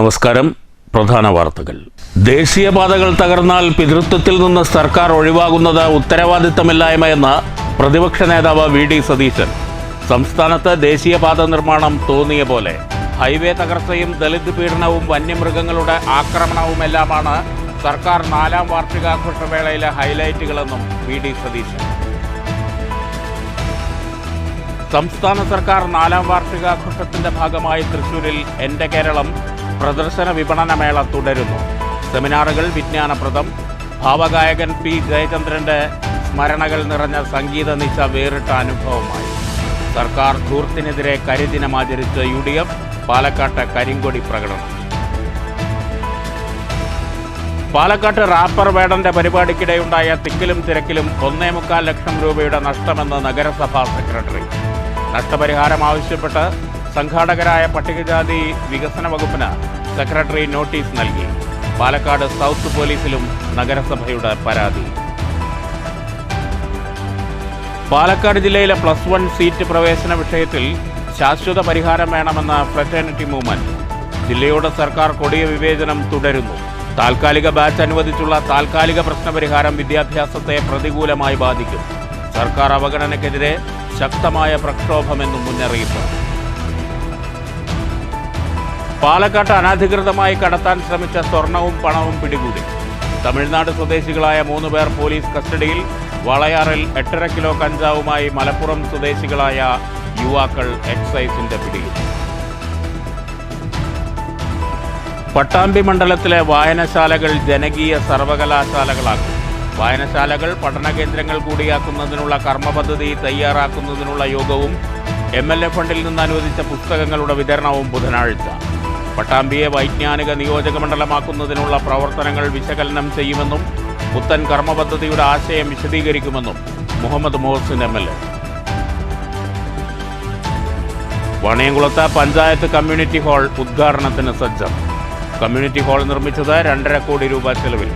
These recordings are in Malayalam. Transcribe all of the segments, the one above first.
നമസ്കാരം. പ്രധാന വാർത്തകൾ. ദേശീയപാതകൾ തകർന്നാൽ പിതൃത്വത്തിൽ നിന്ന് സർക്കാർ ഒഴിവാകുന്നത് ഉത്തരവാദിത്തമില്ലായ്മയെന്ന് പ്രതിപക്ഷ നേതാവ് വി.ഡി. സതീശൻ. സംസ്ഥാനത്ത് ദേശീയപാത നിർമ്മാണം തോന്നിയ പോലെ. ഹൈവേ തകർച്ചയും ദളിത് പീഡനവും വന്യമൃഗങ്ങളുടെ ആക്രമണവുമെല്ലാമാണ് സർക്കാർ 4ാം വാർഷികാഘോഷവേളയിലെ ഹൈലൈറ്റുകളെന്നും വി.ഡി. സതീശൻ. സംസ്ഥാന സർക്കാർ 4ാം വാർഷികാഘോഷത്തിന്റെ ഭാഗമായി തൃശൂരിൽ എൻ്റെ കേരളം പ്രദർശന വിപണന മേള തുടരുന്നു. സെമിനാറുകൾ, വിജ്ഞാനപ്രദം, ഭാവഗായകൻ പി ജയചന്ദ്രന്റെ സ്മരണകൾ നിറഞ്ഞ സംഗീത നിശ വേറിട്ട അനുഭവമായി. സർക്കാർ ധൂർത്തിനെതിരെ കരിദിനം ആചരിച്ച് UDF. പാലക്കാട്ട് കരിങ്കൊടി പ്രകടനം. പാലക്കാട്ട് റാപ്പർ വേടന്റെ പരിപാടിക്കിടെയുണ്ടായ തിക്കിലും തിരക്കിലും 1.25 ലക്ഷം രൂപയുടെ നഷ്ടമെന്ന് നഗരസഭാ സെക്രട്ടറി. നഷ്ടപരിഹാരം ആവശ്യപ്പെട്ട് സംഘാടകരായ പട്ടികജാതി വികസന വകുപ്പിന് സെക്രട്ടറി നോട്ടീസ് നൽകി. പാലക്കാട് സൗത്ത് പോലീസിലും നഗരസഭയുടെ പരാതി. പാലക്കാട് ജില്ലയിലെ +1 സീറ്റ് പ്രവേശന വിഷയത്തിൽ ശാശ്വത പരിഹാരം വേണമെന്ന ഫ്രറ്റേണിറ്റി മൂവ്മെന്റ്. ജില്ലയോട് സർക്കാർ കൊടിയ വിവേചനം തുടരുന്നു. താൽക്കാലിക ബാച്ച് അനുവദിച്ചുള്ള താൽക്കാലിക പ്രശ്നപരിഹാരം വിദ്യാഭ്യാസത്തെ പ്രതികൂലമായി ബാധിക്കും. സർക്കാർ അവഗണനയ്ക്കെതിരെ ശക്തമായ പ്രക്ഷോഭമെന്നും മുന്നറിയിപ്പ്. പാലക്കാട്ട് അനധികൃതമായി കടത്താൻ ശ്രമിച്ച സ്വർണവും പണവും പിടികൂടി. തമിഴ്നാട് സ്വദേശികളായ 3 പേർ പോലീസ് കസ്റ്റഡിയിൽ. വളയാറിൽ 8.5 കിലോ കഞ്ചാവുമായി മലപ്പുറം സ്വദേശികളായ യുവാക്കൾ എക്സൈസിന്റെ പിടിയിൽ. പട്ടാമ്പി മണ്ഡലത്തിലെ വായനശാലകൾ ജനകീയ സർവകലാശാലകളാക്കും. വായനശാലകൾ പഠന കേന്ദ്രങ്ങൾ കൂടിയാക്കുന്നതിനുള്ള കർമ്മപദ്ധതി തയ്യാറാക്കുന്നതിനുള്ള യോഗവും MLA ഫണ്ടിൽ നിന്ന് അനുവദിച്ച പുസ്തകങ്ങളുടെ വിതരണവും ബുധനാഴ്ച. പട്ടാമ്പിയെ വൈജ്ഞാനിക നിയോജക മണ്ഡലമാക്കുന്നതിനുള്ള പ്രവർത്തനങ്ങൾ വിശകലനം ചെയ്യുമെന്നും പുത്തൻ കർമ്മപദ്ധതിയുടെ ആശയം വിശദീകരിക്കുമെന്നും മുഹമ്മദ് മോഹസിൻ MLA. വാണിയംകുളത്ത് പഞ്ചായത്ത് കമ്മ്യൂണിറ്റി ഹാൾ ഉദ്ഘാടനത്തിന് സജ്ജം. കമ്മ്യൂണിറ്റി ഹാൾ നിർമ്മിച്ചത് 2.5 കോടി രൂപ ചെലവിൽ.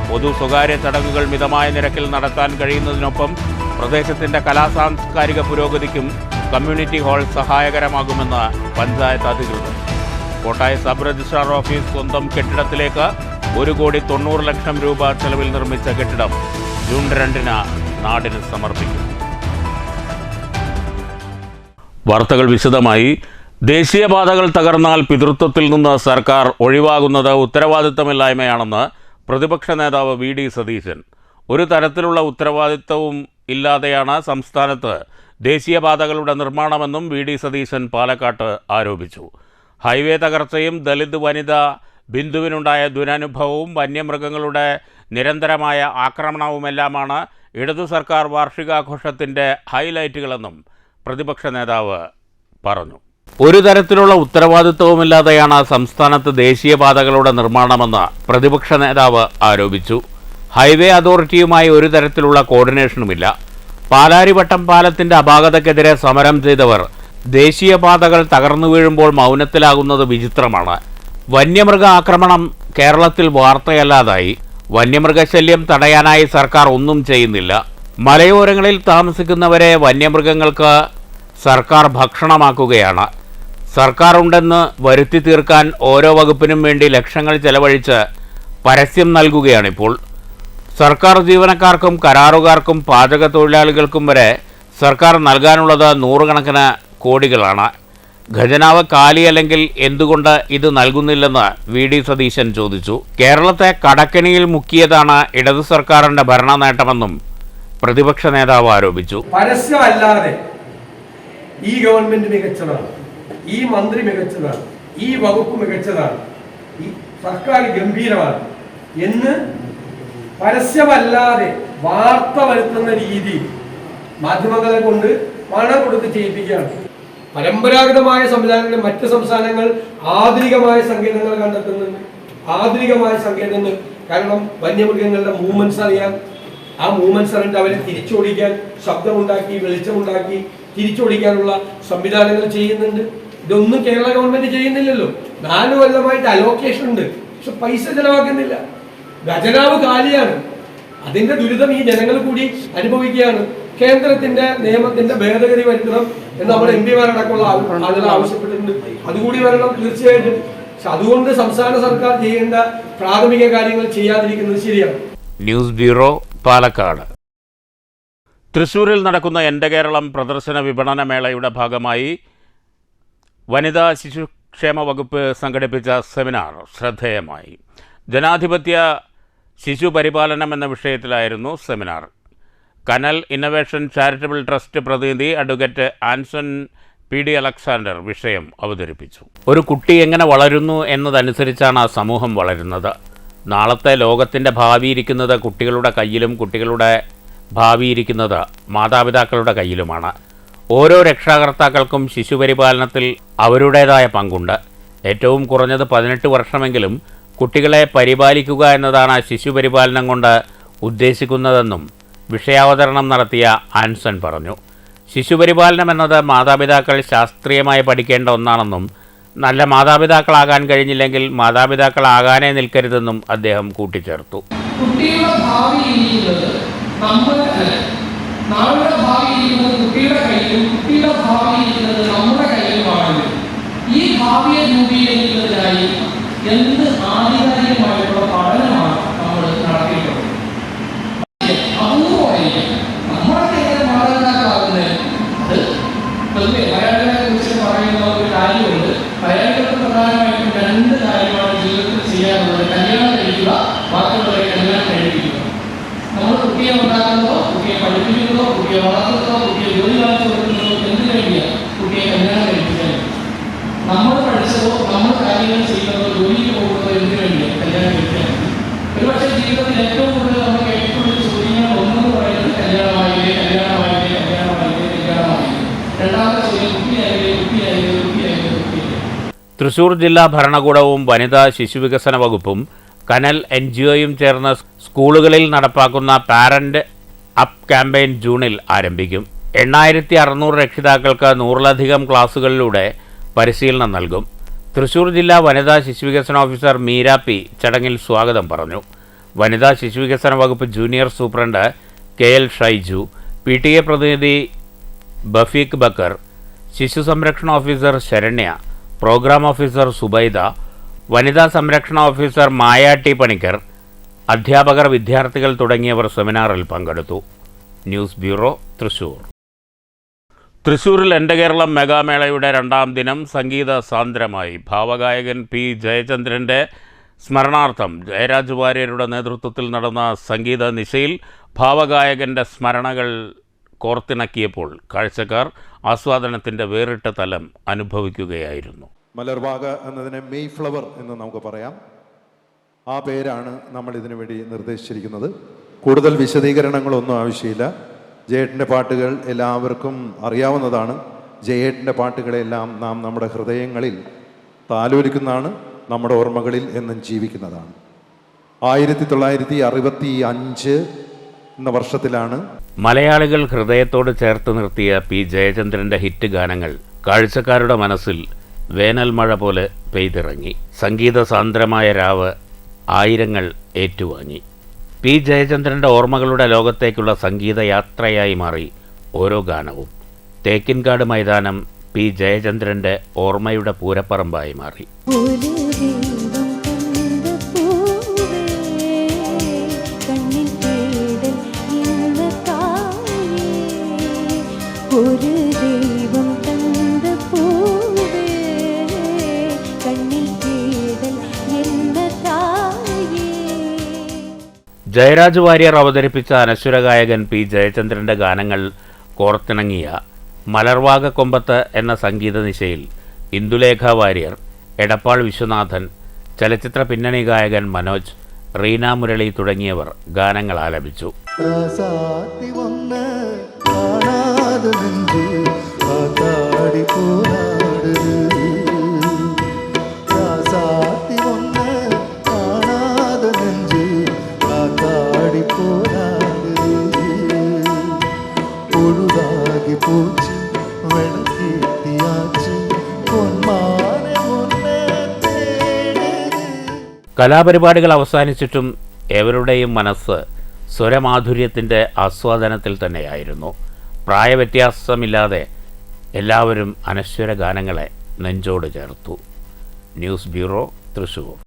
പൊതു സ്വകാര്യ ചടങ്ങുകൾ മിതമായ നിരക്കിൽ നടത്താൻ കഴിയുന്നതിനൊപ്പം പ്രദേശത്തിന്റെ കലാസാംസ്കാരിക പുരോഗതിക്കും കമ്മ്യൂണിറ്റി ഹാൾ സഹായകരമാകുമെന്ന് പഞ്ചായത്ത് അധികൃതർ. കോട്ടായ സബ് രജിസ്ട്രാർ ഓഫീസ് സ്വന്തം കെട്ടിടത്തിലേക്ക് 1.90 ലക്ഷം രൂപ ചെലവിൽ നിർമ്മിച്ച കെട്ടിടം ജൂൺ 2-ന് നാടിന് സമർപ്പിക്കും. വാർത്തകൾ വിശദമായി. ദേശീയപാതകൾ തകർന്നാൽ പിതൃത്വത്തിൽ നിന്ന് സർക്കാർ ഒഴിവാകുന്നത് ഉത്തരവാദിത്തമില്ലായ്മയാണെന്ന് പ്രതിപക്ഷ നേതാവ് വി.ഡി. സതീശൻ. ഒരു തരത്തിലുള്ള ഉത്തരവാദിത്തവും ഇല്ലാതെയാണ് സംസ്ഥാനത്ത് ദേശീയപാതകളുടെ നിർമ്മാണമെന്നും വി.ഡി. സതീശൻ പാലക്കാട്ട് ആരോപിച്ചു. ഹൈവേ തകർച്ചയും ദളിത് വനിത ബിന്ദുവിനുണ്ടായ ദുരനുഭവവും വന്യമൃഗങ്ങളുടെ നിരന്തരമായ ആക്രമണവുമെല്ലാമാണ് ഇടതു സർക്കാർ വാർഷികാഘോഷത്തിൻ്റെ ഹൈലൈറ്റുകളെന്നും പ്രതിപക്ഷ നേതാവ് പറഞ്ഞു. ഒരു തരത്തിലുള്ള ഉത്തരവാദിത്വവുമില്ലാതെയാണ് സംസ്ഥാനത്ത് ദേശീയപാതകളുടെ നിർമ്മാണമെന്ന് പ്രതിപക്ഷ നേതാവ് ആരോപിച്ചു. ഹൈവേ അതോറിറ്റിയുമായി ഒരു തരത്തിലുള്ള കോർഡിനേഷനുമില്ല. പാലാരിവട്ടം പാലത്തിന്റെ അപാകതയ്ക്കെതിരെ സമരം ചെയ്തവർ ദേശീയപാതകൾ തകർന്നു വീഴുമ്പോൾ മൗനത്തിലാകുന്നത് വിചിത്രമാണ്. വന്യമൃഗ ആക്രമണം കേരളത്തിൽ വാർത്തയല്ലാതായി. വന്യമൃഗശല്യം തടയാനായി സർക്കാർ ഒന്നും ചെയ്യുന്നില്ല. മലയോരങ്ങളിൽ താമസിക്കുന്നവരെ വന്യമൃഗങ്ങൾക്ക് സർക്കാർ ഭക്ഷണമാക്കുകയാണ്. സർക്കാർ ഉണ്ടെന്ന് വരുത്തി തീർക്കാൻ ഓരോ വകുപ്പിനും വേണ്ടി ലക്ഷങ്ങൾ ചെലവഴിച്ച് പരസ്യം നൽകുകയാണിപ്പോൾ. സർക്കാർ ജീവനക്കാർക്കും കരാറുകാർക്കും പാചക തൊഴിലാളികൾക്കും വരെ സർക്കാർ നൽകാനുള്ളത് 100 കണക്കിന് കോടികളാണ്. ഖജനാവ് കാലിയല്ലെങ്കിൽ എന്തുകൊണ്ട് ഇത് നൽകുന്നില്ലെന്ന് വി.ഡി. സതീശൻ ചോദിച്ചു. കേരളത്തെ കടക്കെണിയിൽ മുക്കിയതാണ് ഇടതു സർക്കാരിന്റെ ഭരണ നേട്ടമെന്നും പ്രതിപക്ഷ നേതാവ് ആരോപിച്ചു. പരസ്യമല്ലാതെ ഈ ഗവൺമെന്റ് മികച്ചതാണ്, ഈ മന്ത്രി മികച്ചതാണ്, ഈ വകുപ്പ് മികച്ചതാണ്, ഈ സർക്കാർ ഗംഭീരമാണ് എന്ന് പരസ്യമല്ലാതെ വാർത്ത വരുത്തുന്ന രീതി മാധ്യമങ്ങളെ കൊണ്ട് പണം കൊടുത്ത് ചെയ്യിപ്പിക്കുകയാണ്. പരമ്പരാഗതമായ സംവിധാനങ്ങൾ മറ്റ് സംസ്ഥാനങ്ങൾ ആധുനികമായ സങ്കേതങ്ങൾ കണ്ടെത്തുന്നുണ്ട്. ആധുനികമായ സങ്കേതങ്ങൾ കാരണം വന്യമൃഗങ്ങളുടെ മൂവ്മെന്റ്സ് അറിയാം. ആ മൂവ്മെന്റ്സ് അറിഞ്ഞിട്ട് അവരെ തിരിച്ചോടിക്കാൻ ശബ്ദമുണ്ടാക്കി വെളിച്ചമുണ്ടാക്കി തിരിച്ചോടിക്കാനുള്ള സംവിധാനങ്ങൾ ചെയ്യുന്നുണ്ട്. ഇതൊന്നും കേരള ഗവൺമെന്റ് ചെയ്യുന്നില്ലല്ലോ. 4 കൊല്ലമായിട്ട് അലോക്കേഷൻ ഉണ്ട്, പക്ഷെ പൈസ ചെലവാക്കുന്നില്ല. ഖജനാവ് കാലിയാണ്. അതിന്റെ ദുരിതം ഈ ജനങ്ങൾ കൂടി അനുഭവിക്കുകയാണ്. കേന്ദ്രത്തിന്റെ നിയമത്തിന്റെ ഭേദഗതി വരുത്തണം എന്ന് നമ്മുടെ MP മാരടക്കമുള്ള ആളുകൾ ആവശ്യപ്പെട്ടിട്ടുണ്ട്. അതുകൂടി വരണം. തീർച്ചയായിട്ടും പക്ഷെ അതുകൊണ്ട് സംസ്ഥാന സർക്കാർ ചെയ്യേണ്ട പ്രാഥമിക കാര്യങ്ങൾ ചെയ്യാതിരിക്കുന്നത് ശരിയാണ്. News bureau, Palakkad. തൃശ്ശൂരിൽ നടക്കുന്ന എൻ്റെ കേരളം പ്രദർശന വിപണന മേളയുടെ ഭാഗമായി വനിതാ ശിശുക്ഷേമ വകുപ്പ് സംഘടിപ്പിച്ച സെമിനാർ ശ്രദ്ധേയമായി. ജനാധിപത്യ ശിശു പരിപാലനം എന്ന വിഷയത്തിലായിരുന്നു സെമിനാർ. കനൽ ഇന്നൊവേഷൻ ചാരിറ്റബിൾ ട്രസ്റ്റ് പ്രതിനിധി അഡ്വക്കേറ്റ് ആൻസൺ PD അലക്സാണ്ടർ വിഷയം അവതരിപ്പിച്ചു. ഒരു കുട്ടി എങ്ങനെ വളരുന്നു എന്നതനുസരിച്ചാണ് ആ സമൂഹം വളരുന്നത്. നാളത്തെ ലോകത്തിൻ്റെ ഭാവി ഇരിക്കുന്നത് കുട്ടികളുടെ കയ്യിലും കുട്ടികളുടെ ഭാവി ഇരിക്കുന്നത് മാതാപിതാക്കളുടെ കയ്യിലുമാണ്. ഓരോ രക്ഷാകർത്താക്കൾക്കും ശിശുപരിപാലനത്തിൽ അവരുടേതായ പങ്കുണ്ട്. ഏറ്റവും കുറഞ്ഞത് 18 വർഷമെങ്കിലും കുട്ടികളെ പരിപാലിക്കുക എന്നതാണ് ശിശുപരിപാലനം കൊണ്ട് ഉദ്ദേശിക്കുന്നതെന്നും വിഷയാവതരണം നടത്തിയ ആൻസൺ പറഞ്ഞു. ശിശുപരിപാലനം എന്നത് മാതാപിതാക്കൾ ശാസ്ത്രീയമായി പഠിക്കേണ്ട ഒന്നാണെന്നും നല്ല മാതാപിതാക്കളാകാൻ കഴിഞ്ഞില്ലെങ്കിൽ മാതാപിതാക്കളാകാനേ നിൽക്കരുതെന്നും അദ്ദേഹം കൂട്ടിച്ചേർത്തു. കുട്ടിയുടെ ഭാവി ഇരിക്കുന്നത് നാളെ ഭാവി ഇരിക്കുന്നത് കുട്ടിയുടെ കയ്യിലും കുട്ടിയുടെ ഭാവി ഇരിക്കുന്നത് നമ്മുടെ കയ്യിലുമാണ്. ഈ ഭാവിയെ രൂപീകരിക്കുന്നതിനായി എന്ത് ആധികാരികമായിട്ടുള്ള പഠനമാണ് നമ്മൾ നടത്തിയിട്ടുള്ളത്. അപൂർവമായിരിക്കും നമ്മളൊക്കെ എങ്ങനെ മാതാപിതാക്കളാകുന്നത്. അത് പൊതുവെ മലയാളികളെ കുറിച്ച് പറയുന്ന ഒരു കാര്യമുണ്ട്. മലയാളികൾക്ക് പ്രധാനമായിട്ടും 2 കാര്യമാണ് ജീവിതത്തിൽ ചെയ്യാനുള്ളത്: കല്യാണം കഴിക്കുക, ബാക്കിയുള്ളവരെ കല്യാണം കഴിപ്പിക്കുക. നമ്മൾ കുട്ടിയെ ഉണ്ടാക്കുന്നതോ കുട്ടിയെ പഠിപ്പിക്കുന്നതോ കുട്ടിയെ വളർത്തുന്നതോ കുട്ടിയെ ജോലി വാങ്ങിച്ചു കൊടുക്കുന്നതോ എന്തിനു വേണ്ടിയാണ്? കുട്ടിയെ കല്യാണം കഴിപ്പിക്കാൻ. നമ്മൾ പഠിച്ചതോ നമ്മൾ കാര്യങ്ങൾ ചെയ്യുന്നതോ ജോലിക്ക് പോകുന്നതോ എന്തിനു വേണ്ടിയാണ്? കല്യാണം കഴിക്കാൻ. ഒരുപക്ഷെ ജീവിതത്തിൽ ഏറ്റവും കൂടുതൽ നമ്മൾ കേട്ടിട്ടുള്ള ചോദ്യങ്ങൾ ഒന്നെന്ന് പറയുന്നത് കല്യാണമായില്ലേ, കല്യാണമായില്ലേ, കല്യാണമായില്ലേ, കല്യാണമായില്ലേ. രണ്ടാമത്തെ ചോദ്യം കുട്ടിയായില്ലേ, കുട്ടിയായില്ലേ, കുട്ടിയായില്ലേ, കുട്ടിയില്ലേ. തൃശ്ശൂർ ജില്ലാ ഭരണകൂടവും വനിതാ ശിശുവികസന വകുപ്പും കനൽ NGOയും ചേർന്ന് സ്കൂളുകളിൽ നടപ്പാക്കുന്ന പാരന്റ് അപ്പ് ക്യാമ്പയിൻ ജൂണിൽ ആരംഭിക്കും. 8600 രക്ഷിതാക്കൾക്ക് 100ലധികം ക്ലാസുകളിലൂടെ പരിശീലനം നൽകും. തൃശ്ശൂർ ജില്ലാ വനിതാ ശിശുവികസന ഓഫീസർ മീര P ചടങ്ങിൽ സ്വാഗതം പറഞ്ഞു. വനിതാ ശിശുവികസന വകുപ്പ് junior superintendent KL Shaiju, PTA പ്രതിനിധി ബഫീഖ് ബക്കർ, ശിശു സംരക്ഷണ officer Saranya, programme officer Subaida, വനിതാ സംരക്ഷണ ഓഫീസർ മായ T പണിക്കർ, അധ്യാപകർ, വിദ്യാർത്ഥികൾ തുടങ്ങിയവർ സെമിനാറിൽ പങ്കെടുത്തു. News bureau, Thrissur. തൃശ്ശൂരിൽ എൻ്റെ കേരളം മെഗാമേളയുടെ 2ാം ദിനം സംഗീത സാന്ദ്രമായി. ഭാവഗായകൻ P ജയചന്ദ്രൻ്റെ സ്മരണാർത്ഥം ജയരാജ് വാര്യരുടെ നേതൃത്വത്തിൽ നടന്ന സംഗീത നിശയിൽ ഭാവഗായകൻ്റെ സ്മരണകൾ കോർത്തിണക്കിയപ്പോൾ കാഴ്ചക്കാർ ആസ്വാദനത്തിൻ്റെ വേറിട്ട തലം അനുഭവിക്കുകയായിരുന്നു. മലർവാക എന്നതിനെ മെയ് ഫ്ലവർ എന്ന് നമുക്ക് പറയാം. ആ പേരാണ് നമ്മൾ ഇതിനു വേണ്ടി നിർദ്ദേശിച്ചിരിക്കുന്നത്. കൂടുതൽ വിശദീകരണങ്ങളൊന്നും ആവശ്യമില്ല. ജയേട്ടൻ്റെ പാട്ടുകൾ എല്ലാവർക്കും അറിയാവുന്നതാണ്. ജയേട്ടൻ്റെ പാട്ടുകളെല്ലാം നാം നമ്മുടെ ഹൃദയങ്ങളിൽ താലോലിക്കുന്നതാണ്, നമ്മുടെ ഓർമ്മകളിൽ എന്നും ജീവിക്കുന്നതാണ്. 1965 എന്ന വർഷത്തിലാണ് മലയാളികൾ ഹൃദയത്തോട് ചേർത്ത് നിർത്തിയ P ജയചന്ദ്രൻ്റെ ഹിറ്റ് ഗാനങ്ങൾ കാഴ്ചക്കാരുടെ മനസ്സിൽ വേനൽ മഴ പോലെ പെയ്തിറങ്ങി. സംഗീത സാന്ദ്രമായ രാവ് ആയിരങ്ങൾ ഏറ്റുവാങ്ങി. P ജയചന്ദ്രൻ്റെ ഓർമ്മകളുടെ ലോകത്തേക്കുള്ള സംഗീത യാത്രയായി മാറി ഓരോ ഗാനവും. തേക്കിൻകാട് മൈതാനം P ജയചന്ദ്രൻ്റെ ഓർമ്മയുടെ പൂരപ്പറമ്പായി മാറി. ജയരാജ് വാര്യർ അവതരിപ്പിച്ച അനശ്വര ഗായകൻ P ജയചന്ദ്രൻ്റെ ഗാനങ്ങൾ കോർത്തിണങ്ങിയ മലർവാക കൊമ്പത്ത് എന്ന സംഗീത നിശയിൽ ഇന്ദുലേഖ വാര്യർ, എടപ്പാൾ വിശ്വനാഥൻ, ചലച്ചിത്ര പിന്നണി ഗായകൻ മനോജ്, റീന മുരളി തുടങ്ങിയവർ ഗാനങ്ങൾ ആലപിച്ചു. കലാപരിപാടികൾ അവസാനിച്ചിട്ടും ഏവരുടെയും മനസ്സ് സ്വരമാധുര്യത്തിൻ്റെ ആസ്വാദനത്തിൽ തന്നെയായിരുന്നു. പ്രായവ്യത്യാസമില്ലാതെ എല്ലാവരും അനശ്വര ഗാനങ്ങളെ നെഞ്ചോട് ചേർത്തു. News bureau, Thrissur.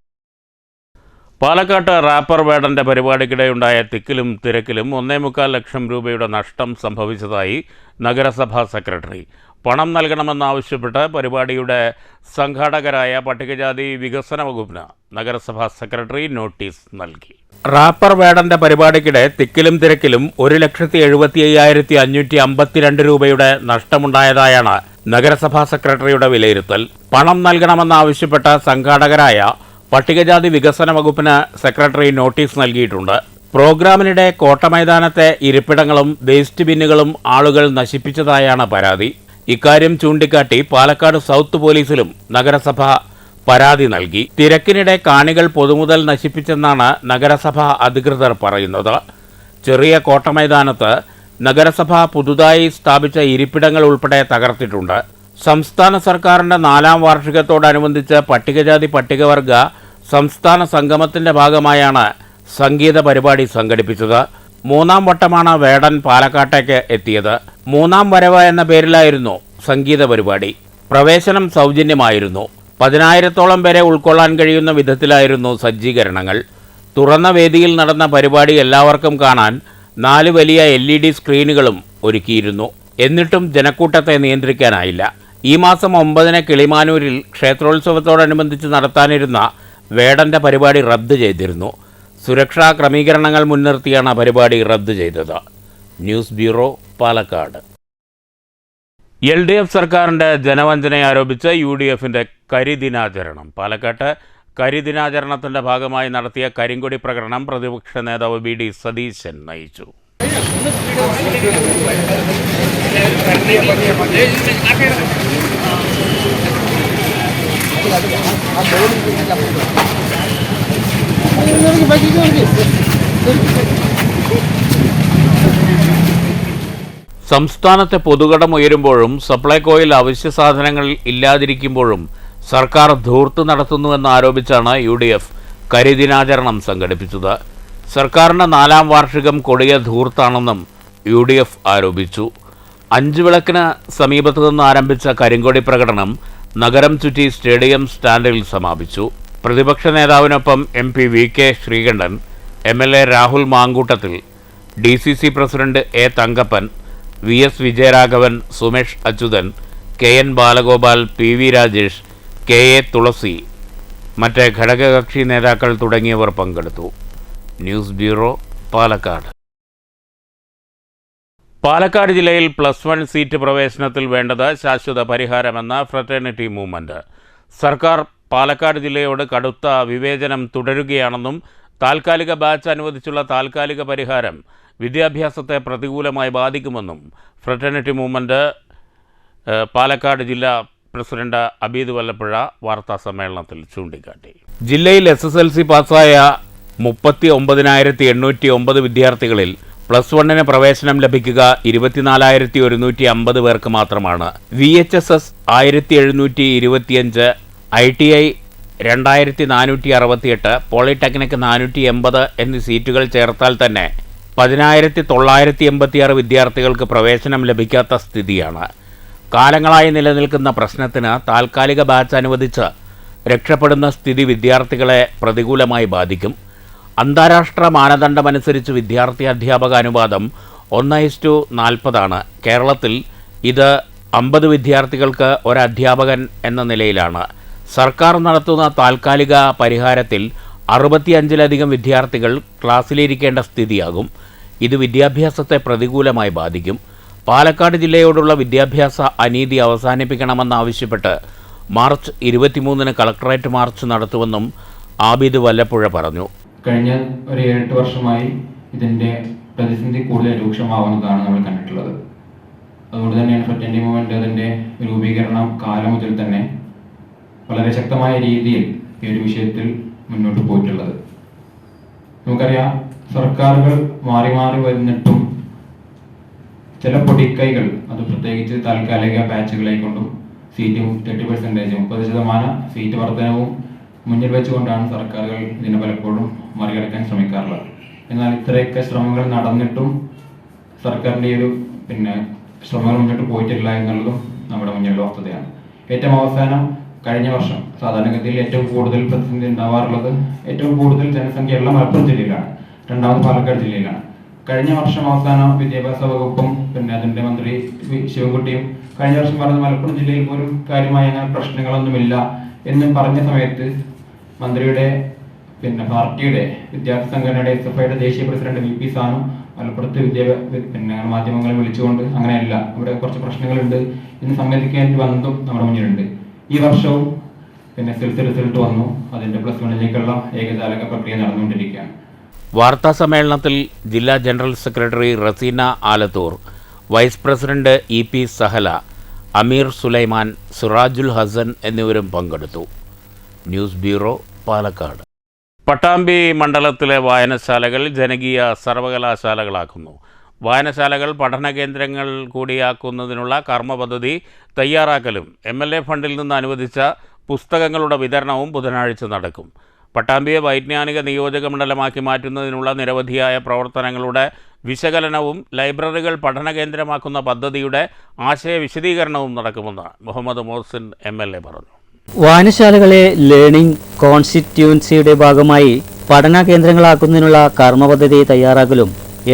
പാലക്കാട്ട് റാപ്പർ വേടൻ്റെ പരിപാടിക്കിടെയുണ്ടായ തിക്കിലും തിരക്കിലും 1.25 ലക്ഷം രൂപയുടെ നഷ്ടം സംഭവിച്ചതായി നഗരസഭാ സെക്രട്ടറി. പണം നൽകണമെന്നാവശ്യപ്പെട്ട് പരിപാടിയുടെ സംഘാടകരായ പട്ടികജാതി വികസന വകുപ്പിന് നഗരസഭാ സെക്രട്ടറി നോട്ടീസ് നൽകി. റാപ്പർ വേടൻ്റെ പരിപാടിക്കിടെ തിക്കിലും തിരക്കിലും 1,75,552 രൂപയുടെ നഷ്ടമുണ്ടായതായാണ് നഗരസഭാ സെക്രട്ടറിയുടെ വിലയിരുത്തൽ. പണം നൽകണമെന്നാവശ്യപ്പെട്ട് സംഘാടകരായ പട്ടികജാതി വികസന വകുപ്പിന് സെക്രട്ടറി നോട്ടീസ് നൽകിയിട്ടുണ്ട്. പ്രോഗ്രാമിനിടെ കോട്ടമൈതാനത്തെ ഇരിപ്പിടങ്ങളും വേസ്റ്റ് ബിന്നുകളും ആളുകൾ നശിപ്പിച്ചതായാണ് പരാതി. ഇക്കാര്യം ചൂണ്ടിക്കാട്ടി പാലക്കാട് സൗത്ത് പോലീസിലും നഗരസഭ പരാതി നൽകി. തിരക്കിനിടെ കാണികൾ പൊതുമുതൽ നശിപ്പിച്ചെന്നാണ് നഗരസഭ അധികൃതർ പറയുന്നത്. ചെറിയ കോട്ടമൈതാനത്ത് നഗരസഭ പുതുതായി സ്ഥാപിച്ച ഇരിപ്പിടങ്ങൾ ഉൾപ്പെടെ തകർത്തിട്ടുണ്ട്. സംസ്ഥാന സർക്കാരിൻ്റെ 4ാം വാർഷികത്തോടനുബന്ധിച്ച് പട്ടികജാതി പട്ടികവർഗ സംസ്ഥാന സംഗമത്തിൻ്റെ ഭാഗമായാണ് സംഗീത പരിപാടി സംഘടിപ്പിച്ചത്. 3ാം വട്ടമാണ് വേടൻ പാലക്കാട്ടേക്ക് എത്തിയത്. 3ാം വരവ് എന്ന പേരിലായിരുന്നു സംഗീത പരിപാടി. പ്രവേശനം സൗജന്യമായിരുന്നു. 10,000-ഓളം പേരെ ഉൾക്കൊള്ളാൻ കഴിയുന്ന വിധത്തിലായിരുന്നു സജ്ജീകരണങ്ങൾ. തുറന്ന വേദിയിൽ നടന്ന പരിപാടി എല്ലാവർക്കും കാണാൻ 4 വലിയ LED സ്ക്രീനുകളും ഒരുക്കിയിരുന്നു. എന്നിട്ടും ജനക്കൂട്ടത്തെ നിയന്ത്രിക്കാനായില്ല. ഈ മാസം 9-ന് കിളിമാനൂരിൽ ക്ഷേത്രോത്സവത്തോടനുബന്ധിച്ച് നടത്താനിരുന്ന വേടൻ്റെ പരിപാടി റദ്ദ് ചെയ്തിരുന്നു. സുരക്ഷാ ക്രമീകരണങ്ങൾ മുൻനിർത്തിയാണ് പരിപാടി റദ്ദ് ചെയ്തത്. News bureau, Palakkad. LDF സർക്കാരിൻ്റെ ജനവഞ്ചനയെ ആരോപിച്ച് UDFൻ്റെ കരിദിനാചരണം. പാലക്കാട്ട് കരിദിനാചരണത്തിൻ്റെ ഭാഗമായി നടത്തിയ കരിങ്കൊടി പ്രകടനം പ്രതിപക്ഷ നേതാവ് BD സതീശൻ നയിച്ചു. സംസ്ഥാനത്തെ പൊതുകടം ഉയരുമ്പോഴും സപ്ലൈകോയിൽ അവശ്യ സാധനങ്ങൾ ഇല്ലാതിരിക്കുമ്പോഴും സർക്കാർ ധൂർത്ത് നടത്തുന്നുവെന്ന് ആരോപിച്ചാണ് UDF കരിദിനാചരണം സംഘടിപ്പിച്ചത്. സർക്കാരിൻ്റെ 4ാം വാർഷികം കൊടിയ ധൂർത്താണെന്നും UDF ആരോപിച്ചു. 5 വിളക്കിന് സമീപത്തു നിന്ന് ആരംഭിച്ച കരിങ്കൊടി പ്രകടനം നഗരം ചുറ്റി സ്റ്റേഡിയം സ്റ്റാൻഡിൽ സമാപിച്ചു. പ്രതിപക്ഷ നേതാവിനൊപ്പം MP VK Sreekandan, MLA Rahul Mankoottathil, DCC president A Thankappan, VS Vijayaraghavan, Sumesh Achuthan, KN Balagopal, PV Rajesh, KA Thulasi, മറ്റ് ഘടകകക്ഷി നേതാക്കൾ തുടങ്ങിയവർ പങ്കെടുത്തു. News bureau, Palakkad. പാലക്കാട് ജില്ലയിൽ +1 സീറ്റ് പ്രവേശനത്തിൽ വേണ്ടത് ശാശ്വത പരിഹാരമെന്ന ഫ്രറ്റേണിറ്റി മൂവ്മെൻറ്റ്. സർക്കാർ പാലക്കാട് ജില്ലയോട് കടുത്ത വിവേചനം തുടരുകയാണെന്നും താൽക്കാലിക ബാച്ച് അനുവദിച്ചുള്ള താൽക്കാലിക പരിഹാരം വിദ്യാഭ്യാസത്തെ പ്രതികൂലമായി ബാധിക്കുമെന്നും ഫ്രറ്റേണിറ്റി മൂവ്മെൻറ്റ് പാലക്കാട് ജില്ലാ പ്രസിഡന്റ് അബീദ് വല്ലപ്പുഴ വാർത്താ സമ്മേളനത്തിൽ ചൂണ്ടിക്കാട്ടി. ജില്ലയിൽ SSLC പാസ്സായ 39,809 വിദ്യാർത്ഥികളിൽ +1 പ്രവേശനം ലഭിക്കുക 24,150 പേർക്ക് മാത്രമാണ്. VHSS 1,725, ITI 2,468, പോളിടെക്നിക് 480 എന്നീ സീറ്റുകൾ ചേർത്താൽ തന്നെ 10,986 വിദ്യാർത്ഥികൾക്ക് പ്രവേശനം ലഭിക്കാത്ത സ്ഥിതിയാണ്. കാലങ്ങളായി നിലനിൽക്കുന്ന പ്രശ്നത്തിന് താൽക്കാലിക ബാച്ച് അനുവദിച്ച് രക്ഷപ്പെടുന്ന സ്ഥിതി വിദ്യാർത്ഥികളെ പ്രതികൂലമായി ബാധിക്കും. അന്താരാഷ്ട്ര മാനദണ്ഡമനുസരിച്ച് വിദ്യാർത്ഥി അധ്യാപക അനുപാതം 1:40 കേരളത്തിൽ ഇത് 50 വിദ്യാർത്ഥികൾക്ക് ഒരു അധ്യാപകൻ എന്ന നിലയിലാണ്. സർക്കാർ നടത്തുന്ന താൽക്കാലിക പരിഹാരത്തിൽ 65-ലധികം വിദ്യാർത്ഥികൾ ക്ലാസ്സിലിരിക്കേണ്ട സ്ഥിതിയാകും. ഇത് വിദ്യാഭ്യാസത്തെ പ്രതികൂലമായി ബാധിക്കും. പാലക്കാട് ജില്ലയോടുള്ള വിദ്യാഭ്യാസ അനീതി അവസാനിപ്പിക്കണമെന്നാവശ്യപ്പെട്ട് മാർച്ച് 23-ന് കളക്ടറേറ്റ് മാർച്ച് നടത്തുമെന്നും ആബിദ് വല്ലപ്പുഴ പറഞ്ഞു. കഴിഞ്ഞ ഒരു 7-8 വർഷമായി ഇതിൻ്റെ പ്രതിസന്ധി കൂടുതൽ രൂക്ഷമാവുന്നതാണ് നമ്മൾ കണ്ടിട്ടുള്ളത്. അതുകൊണ്ട് തന്നെയാണ് ഫ്രറ്റേണിറ്റി മൂവ്മെൻറ്റ് അതിൻ്റെ രൂപീകരണം കാലം മുതൽ തന്നെ വളരെ ശക്തമായ രീതിയിൽ ഈ ഒരു വിഷയത്തിൽ മുന്നോട്ട് പോയിട്ടുള്ളത്. നമുക്കറിയാം, സർക്കാരുകൾ മാറി മാറി വരുന്നിട്ടും ചില പൊടിക്കൈകൾ, അത് പ്രത്യേകിച്ച് താൽക്കാലിക ബാച്ചുകളെ കൊണ്ടും സീറ്റും 30%, 30% സീറ്റ് വർധനവും മുന്നിൽ വെച്ചുകൊണ്ടാണ് സർക്കാരുകൾ ഇതിനെ പലപ്പോഴും മറികടക്കാൻ ശ്രമിക്കാറുള്ളത്. എന്നാൽ ഇത്രയൊക്കെ ശ്രമങ്ങൾ നടന്നിട്ടും സർക്കാരിൻ്റെ ഒരു ശ്രമങ്ങൾ മുന്നോട്ട് പോയിട്ടില്ല എന്നുള്ളതും നമ്മുടെ മുന്നിലുള്ള വസ്തുതയാണ്. ഏറ്റവും അവസാനം കഴിഞ്ഞ വർഷം സാധാരണഗതിയിൽ ഏറ്റവും കൂടുതൽ പ്രതിസന്ധി ഉണ്ടാവാറുള്ളത് ഏറ്റവും കൂടുതൽ ജനസംഖ്യയുള്ള മലപ്പുറം ജില്ലയിലാണ്, രണ്ടാമത് പാലക്കാട് ജില്ലയിലാണ്. കഴിഞ്ഞ വർഷം അവസാനം വിദ്യാഭ്യാസ വകുപ്പും അതിൻ്റെ മന്ത്രി ശിവൻകുട്ടിയും കഴിഞ്ഞ വർഷം പറഞ്ഞ മലപ്പുറം ജില്ലയിൽ പോലും കാര്യമായ അങ്ങനെ പ്രശ്നങ്ങളൊന്നുമില്ല എന്നും പറഞ്ഞ സമയത്ത് മന്ത്രിയുടെ പാർട്ടിയുടെ വിദ്യാർത്ഥി സംഘടനയുടെ SFIയുടെ ദേശീയ പ്രസിഡന്റ് VP സാനു മലപ്പുറത്ത് മാധ്യമങ്ങളെ വിളിച്ചുകൊണ്ട് അങ്ങനെയല്ല, ഇവിടെ കുറച്ച് പ്രശ്നങ്ങളുണ്ട് എന്ന് സമ്മതിക്കേണ്ടി വന്നതും നമ്മുടെ മുന്നിലുണ്ട്. ഈ വർഷവും SLC റിസൾട്ട് വന്നു, അതിൻ്റെ +1ലേക്കുള്ള ഏകജാലക പ്രക്രിയ നടന്നുകൊണ്ടിരിക്കുകയാണ്. വാർത്താ സമ്മേളനത്തിൽ ജില്ലാ general secretary Razeena Alathur, vice president EP Sahala, Ameer Sulaiman, Sirajul Hasan എന്നിവരും പങ്കെടുത്തു. News bureau, Palakkad. പട്ടാമ്പി മണ്ഡലത്തിലെ വായനശാലകൾ ജനകീയ സർവകലാശാലകളാക്കുന്നു. വായനശാലകൾ പഠന കേന്ദ്രങ്ങൾ കൂടിയാക്കുന്നതിനുള്ള കർമ്മപദ്ധതി തയ്യാറാക്കലും MLA ഫണ്ടിൽ നിന്ന് അനുവദിച്ച പുസ്തകങ്ങളുടെ വിതരണവും ബുധനാഴ്ച നടക്കും. പട്ടാമ്പിയെ വൈജ്ഞാനിക നിയോജക മണ്ഡലമാക്കി മാറ്റുന്നതിനുള്ള നിരവധിയായ പ്രവർത്തനങ്ങളുടെ വിശകലനവും ലൈബ്രറികൾ പഠന കേന്ദ്രമാക്കുന്ന പദ്ധതിയുടെ ആശയ വിശദീകരണവും നടക്കുമെന്ന് മുഹമ്മദ് മോഹ്സിൻ MLA പറഞ്ഞു. വായനശാലകളെ ലേണിംഗ് കോൺസ്റ്റിറ്റ്യുവൻസിയുടെ ഭാഗമായി പഠന കേന്ദ്രങ്ങളാക്കുന്നതിനുള്ള കർമ്മപദ്ധതി തയ്യാറാക്കലും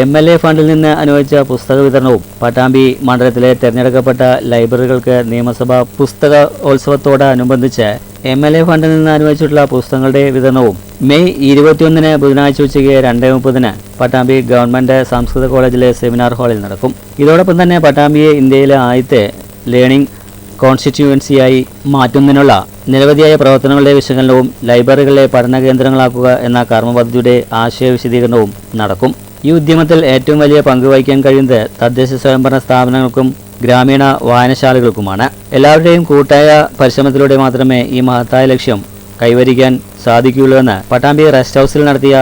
MLA ഫണ്ടിൽ നിന്ന് അനുവദിച്ച പുസ്തക വിതരണവും പട്ടാമ്പി മണ്ഡലത്തിലെ തിരഞ്ഞെടുക്കപ്പെട്ട ലൈബ്രറികൾക്ക് നിയമസഭാ പുസ്തകോത്സവത്തോടനുബന്ധിച്ച് MLA ഫണ്ടിൽ നിന്ന് അനുവദിച്ചിട്ടുള്ള പുസ്തകങ്ങളുടെ വിതരണവും മെയ് 21 ബുധനാഴ്ച ഉച്ചയ്ക്ക് 2:30 പട്ടാമ്പി ഗവൺമെൻറ് സംസ്കൃത കോളേജിലെ സെമിനാർ ഹാളിൽ നടക്കും. ഇതോടൊപ്പം തന്നെ പട്ടാമ്പിയെ ഇന്ത്യയിലെ ആദ്യത്തെ ലേണിംഗ് കോൺസ്റ്റിറ്റ്യുവൻസിയായി മാറ്റുന്നതിനുള്ള നിരവധിയായ പ്രവർത്തനങ്ങളുടെ വിശകലനവും ലൈബ്രറികളെ പഠന കേന്ദ്രങ്ങളാക്കുക എന്ന കർമ്മപദ്ധതിയുടെ ആശയ വിശദീകരണവും നടക്കും. ഈ ഉദ്യമത്തിൽ ഏറ്റവും വലിയ പങ്ക് വഹിക്കാൻ കഴിയുന്നത് തദ്ദേശ സ്വയംഭരണ സ്ഥാപനങ്ങൾക്കും ഗ്രാമീണ വായനശാലകൾക്കുമാണ്. എല്ലാവരുടെയും കൂട്ടായ പരിശ്രമത്തിലൂടെ മാത്രമേ ഈ മഹത്തായ ലക്ഷ്യം കൈവരിക്കാൻ സാധിക്കുകയുള്ളൂ എന്ന് പട്ടാമ്പി റെസ്റ്റ് ഹൗസിൽ നടത്തിയ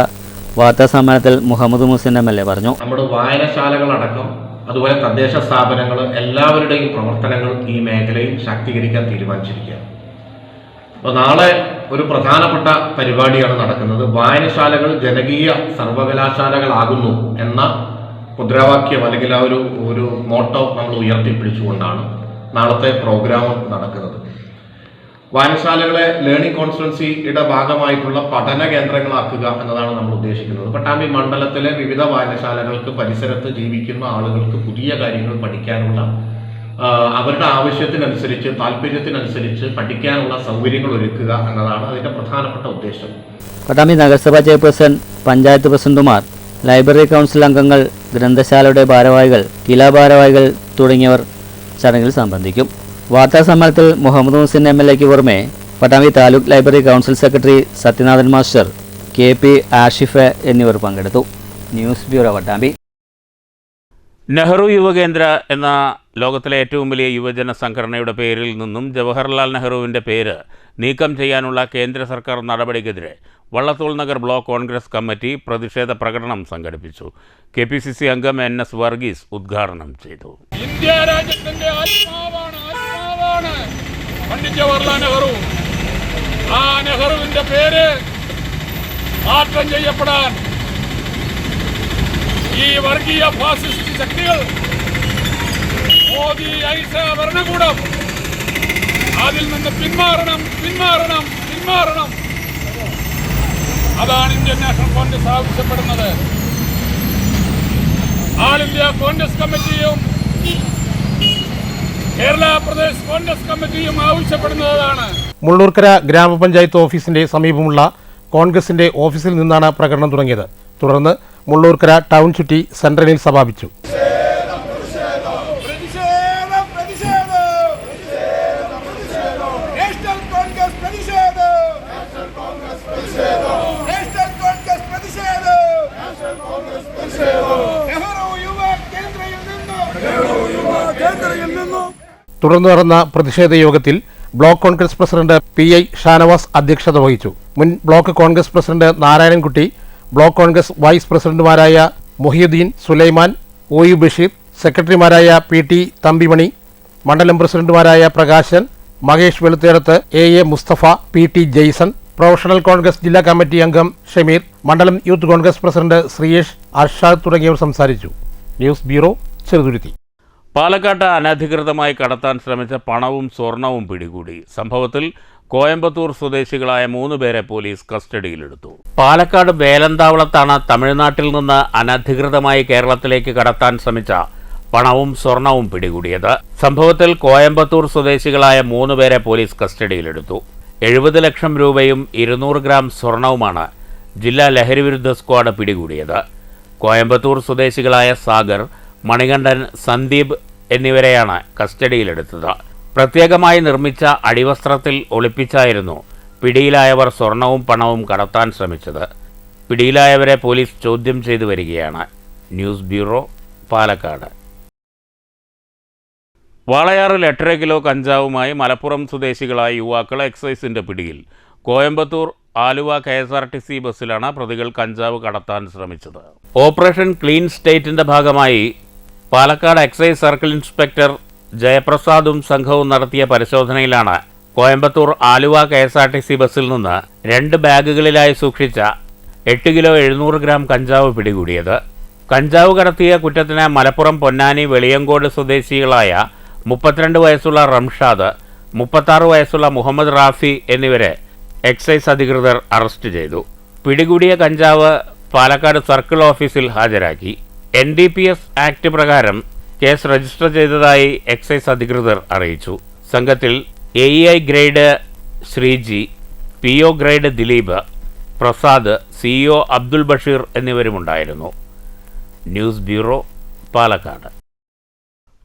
വാർത്താ സമ്മേളനത്തിൽ മുഹമ്മദ് മുഹ്സിൻ MLA പറഞ്ഞു. നമ്മുടെ വായനശാലകളടക്കം അതുപോലെ തദ്ദേശ സ്ഥാപനങ്ങൾ എല്ലാവരുടെയും പ്രവർത്തനങ്ങൾ ഈ മേഖലയിൽ ശാക്തീകരിക്കാൻ തീരുമാനിച്ചിരിക്കുകയാണ്. അപ്പോൾ നാളെ ഒരു പ്രധാനപ്പെട്ട പരിപാടിയാണ് നടക്കുന്നത്. വായനശാലകൾ ജനകീയ സർവകലാശാലകളാകുന്നു എന്ന മുദ്രാവാക്യം അല്ലെങ്കിൽ ആ ഒരു മോട്ടോ നമ്മൾ ഉയർത്തിപ്പിടിച്ചുകൊണ്ടാണ് നാളത്തെ പ്രോഗ്രാം നടക്കുന്നത്. വായനശാലകളെ ലേണിംഗ് കോൺസ്റ്റിറ്റ്യുവൻസിയുടെ ഭാഗമായിട്ടുള്ള പഠന കേന്ദ്രങ്ങളാക്കുക എന്നതാണ് നമ്മൾ ഉദ്ദേശിക്കുന്നത്. പട്ടാമ്പി മണ്ഡലത്തിലെ വിവിധ വായനശാലകൾക്ക് പരിസരത്ത് ജീവിക്കുന്ന ആളുകൾക്ക് പുതിയ കാര്യങ്ങൾ പഠിക്കാനുള്ള അവരുടെ ആവശ്യത്തിനനുസരിച്ച് താല്പര്യത്തിനനുസരിച്ച് പഠിക്കാനുള്ള സൗകര്യങ്ങൾ ഒരുക്കുക എന്നതാണ് അതിൻ്റെ പ്രധാനപ്പെട്ട ഉദ്ദേശം. പട്ടാമ്പി നഗരസഭാ ചെയർപേഴ്സൺ, പഞ്ചായത്ത് പ്രസിഡന്റുമാർ, ലൈബ്രറി കൗൺസിൽ അംഗങ്ങൾ, ഗ്രന്ഥശാലയുടെ ഭാരവാഹികൾ, കില ഭാരവാഹികൾ തുടങ്ങിയവർ ചടങ്ങിൽ സംബന്ധിക്കും. വാർത്താ സമ്മേളനത്തിൽ മുഹമ്മദ് മുഹ്സിൻ MLAയ്ക്ക് പുറമെ Pattambi taluk library council secretary Sathyanathan master, KP Ashif എന്നിവർ പങ്കെടുത്തു. News bureau, Pattambi. നെഹ്റു യുവകേന്ദ്ര എന്ന ലോകത്തിലെ ഏറ്റവും വലിയ യുവജന സംഘടനയുടെ പേരിൽ നിന്നും ജവഹർലാൽ നെഹ്റുവിൻ്റെ പേര് നീക്കം ചെയ്യാനുള്ള കേന്ദ്ര സർക്കാർ നടപടിക്കെതിരെ വള്ളത്തോൾ നഗർ ബ്ലോക്ക് കോൺഗ്രസ് കമ്മിറ്റി പ്രതിഷേധ പ്രകടനം സംഘടിപ്പിച്ചു. KPCC അംഗം NS വർഗീസ് ഉദ്ഘാടനം ചെയ്തു. ഇന്ത്യ രാജ്യത്തിന്റെ ആത്മാവാണ് പണ്ഡിറ്റ് ജവഹർലാൽ നെഹ്റു. ആ നെഹ്റുവിന്റെ പേര് മാറ്റം ചെയ്യപ്പെടാൻ ഈ വർഗീയ ഫാസിസ്റ്റ് ശക്തികൾ, മോദി ഐസ ഭരണകൂടം അതിൽ നിന്ന് പിന്മാറണം. അതാണ് ഇന്ത്യൻ നാഷണൽ കോൺഗ്രസ് ആവശ്യപ്പെടുന്നത്. ആൾ ഇന്ത്യ കോൺഗ്രസ് കമ്മിറ്റിയും കേരള പ്രദേശ് കോൺഗ്രസ് കമ്മിറ്റിയും ആവശ്യപ്പെടുന്നതാണ്. മുള്ളൂർക്കര ഗ്രാമപഞ്ചായത്ത് ഓഫീസിന്റെ സമീപമുള്ള കോൺഗ്രസിന്റെ ഓഫീസിൽ നിന്നാണ് പ്രകടനം തുടങ്ങിയത്. തുടർന്ന് മുള്ളൂർക്കര ടൗൺ ചുറ്റി സെൻട്രലിൽ സമാപിച്ചു. തുടർന്ന് നടന്ന പ്രതിഷേധ യോഗത്തിൽ block congress president PI Shanavas അധ്യക്ഷത വഹിച്ചു. മുൻ block congress president Narayanankutty, block congress vice പ്രസിഡന്റുമാരായ മുഹിയുദ്ദീൻ, സുലൈമാൻ, OU ബഷീർ, സെക്രട്ടറിമാരായ PT തമ്പിമണി, മണ്ഡലം പ്രസിഡന്റുമാരായ Prakashan, Mahesh Veluthedath, AA Musthafa, PT Jaison, professional congress ജില്ലാ കമ്മിറ്റി അംഗം ഷമീർ, മണ്ഡലം youth congress president Sreeyesh, Arshad തുടങ്ങിയവർ സംസാരിച്ചു. News bureau, Cheruthuruthy. പാലക്കാട്ട് അനധികൃതമായി കടത്താൻ ശ്രമിച്ച പണവും സ്വർണവും പിടികൂടി. സംഭവത്തിൽ കോയമ്പത്തൂർ സ്വദേശികളായ 3 പേരെ പോലീസ് കസ്റ്റഡിയിലെടുത്തു. പാലക്കാട് വേലന്താവളത്താണ് തമിഴ്നാട്ടിൽ നിന്ന് അനധികൃതമായി കേരളത്തിലേക്ക് കടത്താൻ ശ്രമിച്ച പണവും സ്വർണവും പിടികൂടിയത്. സംഭവത്തിൽ കോയമ്പത്തൂർ സ്വദേശികളായ 3 പേരെ പോലീസ് കസ്റ്റഡിയിലെടുത്തു. 70 ലക്ഷം രൂപയും 200 ഗ്രാം സ്വർണവുമാണ് ജില്ലാ ലഹരിവിരുദ്ധ സ്ക്വാഡ് പിടികൂടിയത്. കോയമ്പത്തൂർ സ്വദേശികളായ സാഗർ, മണികണ്ഠൻ, സന്ദീപ് എന്നിവരെയാണ് കസ്റ്റഡിയിലെടുത്തത്. പ്രത്യേകമായി നിർമ്മിച്ച അടിവസ്ത്രത്തിൽ ഒളിപ്പിച്ചായിരുന്നു പിടിയിലായവർ സ്വർണവും പണവും കടത്താൻ ശ്രമിച്ചത്. പിടിയിലായവരെ പോലീസ് ചോദ്യം ചെയ്തു വരികയാണ്. News bureau, Palakkad. വാളയാറിൽ 8.5 കിലോ കഞ്ചാവുമായി മലപ്പുറം സ്വദേശികളായ യുവാക്കൾ എക്സൈസിന്റെ പിടിയിൽ. കോയമ്പത്തൂർ ആലുവ KSRTC ബസ്സിലാണ് പ്രതികൾ കഞ്ചാവ് കടത്താൻ ശ്രമിച്ചത്. ഓപ്പറേഷൻ ക്ലീൻ സ്റ്റേറ്റിന്റെ ഭാഗമായി പാലക്കാട് എക്സൈസ് സർക്കിൾ ഇൻസ്പെക്ടർ ജയപ്രസാദും സംഘവും നടത്തിയ പരിശോധനയിലാണ് കോയമ്പത്തൂർ ആലുവ KSRTC ബസ്സിൽ നിന്ന് 2 ബാഗുകളിലായി സൂക്ഷിച്ച 8 കിലോ 700 ഗ്രാം കഞ്ചാവ് പിടികൂടിയത്. കഞ്ചാവ് കടത്തിയ കുറ്റത്തിന് മലപ്പുറം പൊന്നാനി വെളിയങ്കോട് സ്വദേശികളായ 32 വയസ്സുള്ള റംഷാദ്, 36 വയസ്സുള്ള മുഹമ്മദ് റാഫി എന്നിവരെ എക്സൈസ് അധികൃതർ അറസ്റ്റ് ചെയ്തു. പിടികൂടിയ കഞ്ചാവ് പാലക്കാട് സർക്കിൾ ഓഫീസിൽ ഹാജരാക്കി. NDPS ആക്ട് പ്രകാരം കേസ് രജിസ്റ്റർ ചെയ്തതായി എക്സൈസ് അധികൃതർ അറിയിച്ചു. സംഘത്തിൽ AEI grade Sreeji, PO grade Dileep, Prasad, CEO Abdul Basheer എന്നിവരുമുണ്ടായിരുന്നു. News bureau, Palakkad.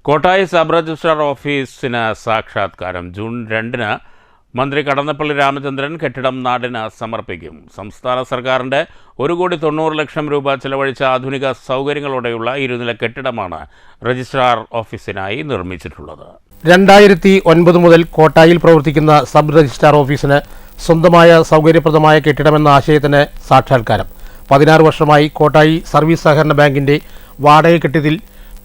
Kottayi sub registrar ഓഫീസിന് സാക്ഷാത്കാരം. ജൂൺ 2-ന് മന്ത്രി കടന്നപ്പള്ളി രാമചന്ദ്രൻ കെട്ടിടം നാടിന് സമർപ്പിക്കും. സംസ്ഥാന സർക്കാരിൻ്റെ 1,90,00,000 രൂപ ചെലവഴിച്ച ആധുനിക സൗകര്യങ്ങളോടെയുള്ള 2 നില കെട്ടിടമാണ് രജിസ്ട്രാർ ഓഫീസിനായി നിർമ്മിച്ചിട്ടുള്ളത്. 2009 മുതൽ കോട്ടായിൽ പ്രവർത്തിക്കുന്ന സബ് രജിസ്ട്രാർ ഓഫീസിന് സ്വന്തമായ സൗകര്യപ്രദമായ കെട്ടിടമെന്ന ആശയത്തിന് സാക്ഷാത്കാരം. 16 വർഷമായി കോട്ടായി സർവീസ് സഹകരണ ബാങ്കിൻ്റെ വാടക കെട്ടിടത്തിൽ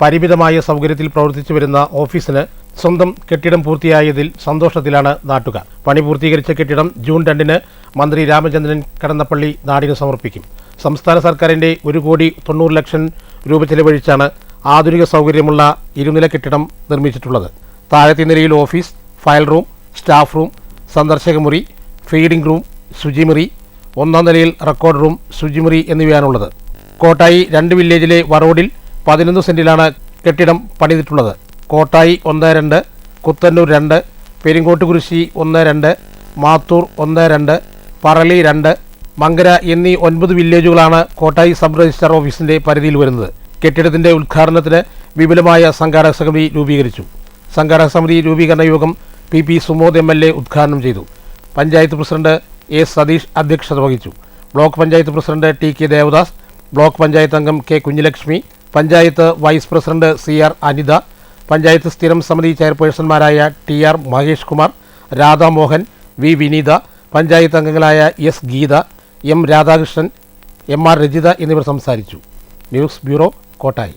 പരിമിതമായ സൗകര്യത്തിൽ പ്രവർത്തിച്ചു വരുന്ന ഓഫീസിന് സ്വന്തം കെട്ടിടം പൂർത്തിയായതിൽ സന്തോഷത്തിലാണ് നാട്ടുകാർ. പണി പൂർത്തീകരിച്ച കെട്ടിടം ജൂൺ 2-ന് മന്ത്രി രാമചന്ദ്രൻ കടന്നപ്പള്ളി നാടിന് സമർപ്പിക്കും. സംസ്ഥാന സർക്കാരിൻ്റെ 1,90,00,000 രൂപ ചെലവഴിച്ചാണ് ആധുനിക സൗകര്യമുള്ള 2 നില കെട്ടിടം നിർമ്മിച്ചിട്ടുള്ളത്. താഴത്തെ നിലയിൽ office, file room, staff room, സന്ദർശക മുറി, ഫീഡിംഗ് റൂം, ശുചിമുറി, 1ാം നിലയിൽ റെക്കോർഡ് റൂം, ശുചിമുറി എന്നിവയാണുള്ളത്. കോട്ടായി 2 വില്ലേജിലെ വറോഡിൽ 11 സെന്റിലാണ് കെട്ടിടം പണിതിട്ടുള്ളത്. കോട്ടായി 1-2, കുത്തന്നൂർ 2, പെരിങ്ങോട്ടുകുരിശി 1-2, മാത്തൂർ 1-2, പറളി 2, മങ്കര എന്നീ 9 വില്ലേജുകളാണ് കോട്ടായി സബ് രജിസ്ട്രാർ ഓഫീസിന്റെ പരിധിയിൽ വരുന്നത്. കെട്ടിടത്തിന്റെ ഉദ്ഘാടനത്തിന് വിപുലമായ സംഘാടക സമിതി രൂപീകരിച്ചു. സംഘാടക സമിതി രൂപീകരണ യോഗം PP സുമോദ് MLA ഉദ്ഘാടനം ചെയ്തു. പഞ്ചായത്ത് പ്രസിഡന്റ് A സതീഷ് അധ്യക്ഷത വഹിച്ചു. Block panchayat president TK Devadas, block panchayat അംഗം K Kunhilakshmi, panchayat vice president CR Anitha, panchayat സ്ഥിരം സമിതി ചെയർപേഴ്സൺമാരായ TR മഹേഷ് കുമാർ, രാധാമോഹൻ, V വിനീത, പഞ്ചായത്ത് അംഗങ്ങളായ S Geetha, M Radhakrishnan, MR Rajitha എന്നിവർ സംസാരിച്ചു. News bureau, Kottayi.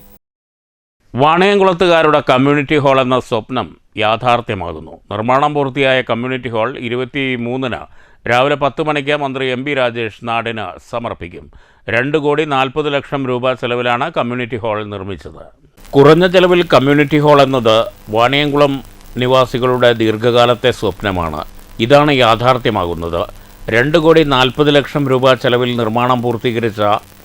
വാണയംകുളത്തുകാരുടെ കമ്മ്യൂണിറ്റി ഹാൾ എന്ന സ്വപ്നം യാഥാർത്ഥ്യമാകുന്നു. നിർമ്മാണം പൂർത്തിയായ കമ്മ്യൂണിറ്റി ഹാൾ 23-ന് രാവിലെ 10 മണിക്ക് മന്ത്രി MP രാജേഷ് നാടിന് സമർപ്പിക്കും. 2,40,00,000 രൂപ ചെലവിലാണ് കമ്മ്യൂണിറ്റി ഹാൾ നിർമ്മിച്ചത്. കുറഞ്ഞ ചെലവിൽ കമ്മ്യൂണിറ്റി ഹാൾ എന്നത് വാണിയംകുളം നിവാസികളുടെ ദീർഘകാലത്തെ സ്വപ്നമാണ്. ഇതാണ് യാഥാർത്ഥ്യമാകുന്നത്. 2,40,00,000 രൂപ ചെലവിൽ നിർമ്മാണം പൂർത്തീകരിച്ച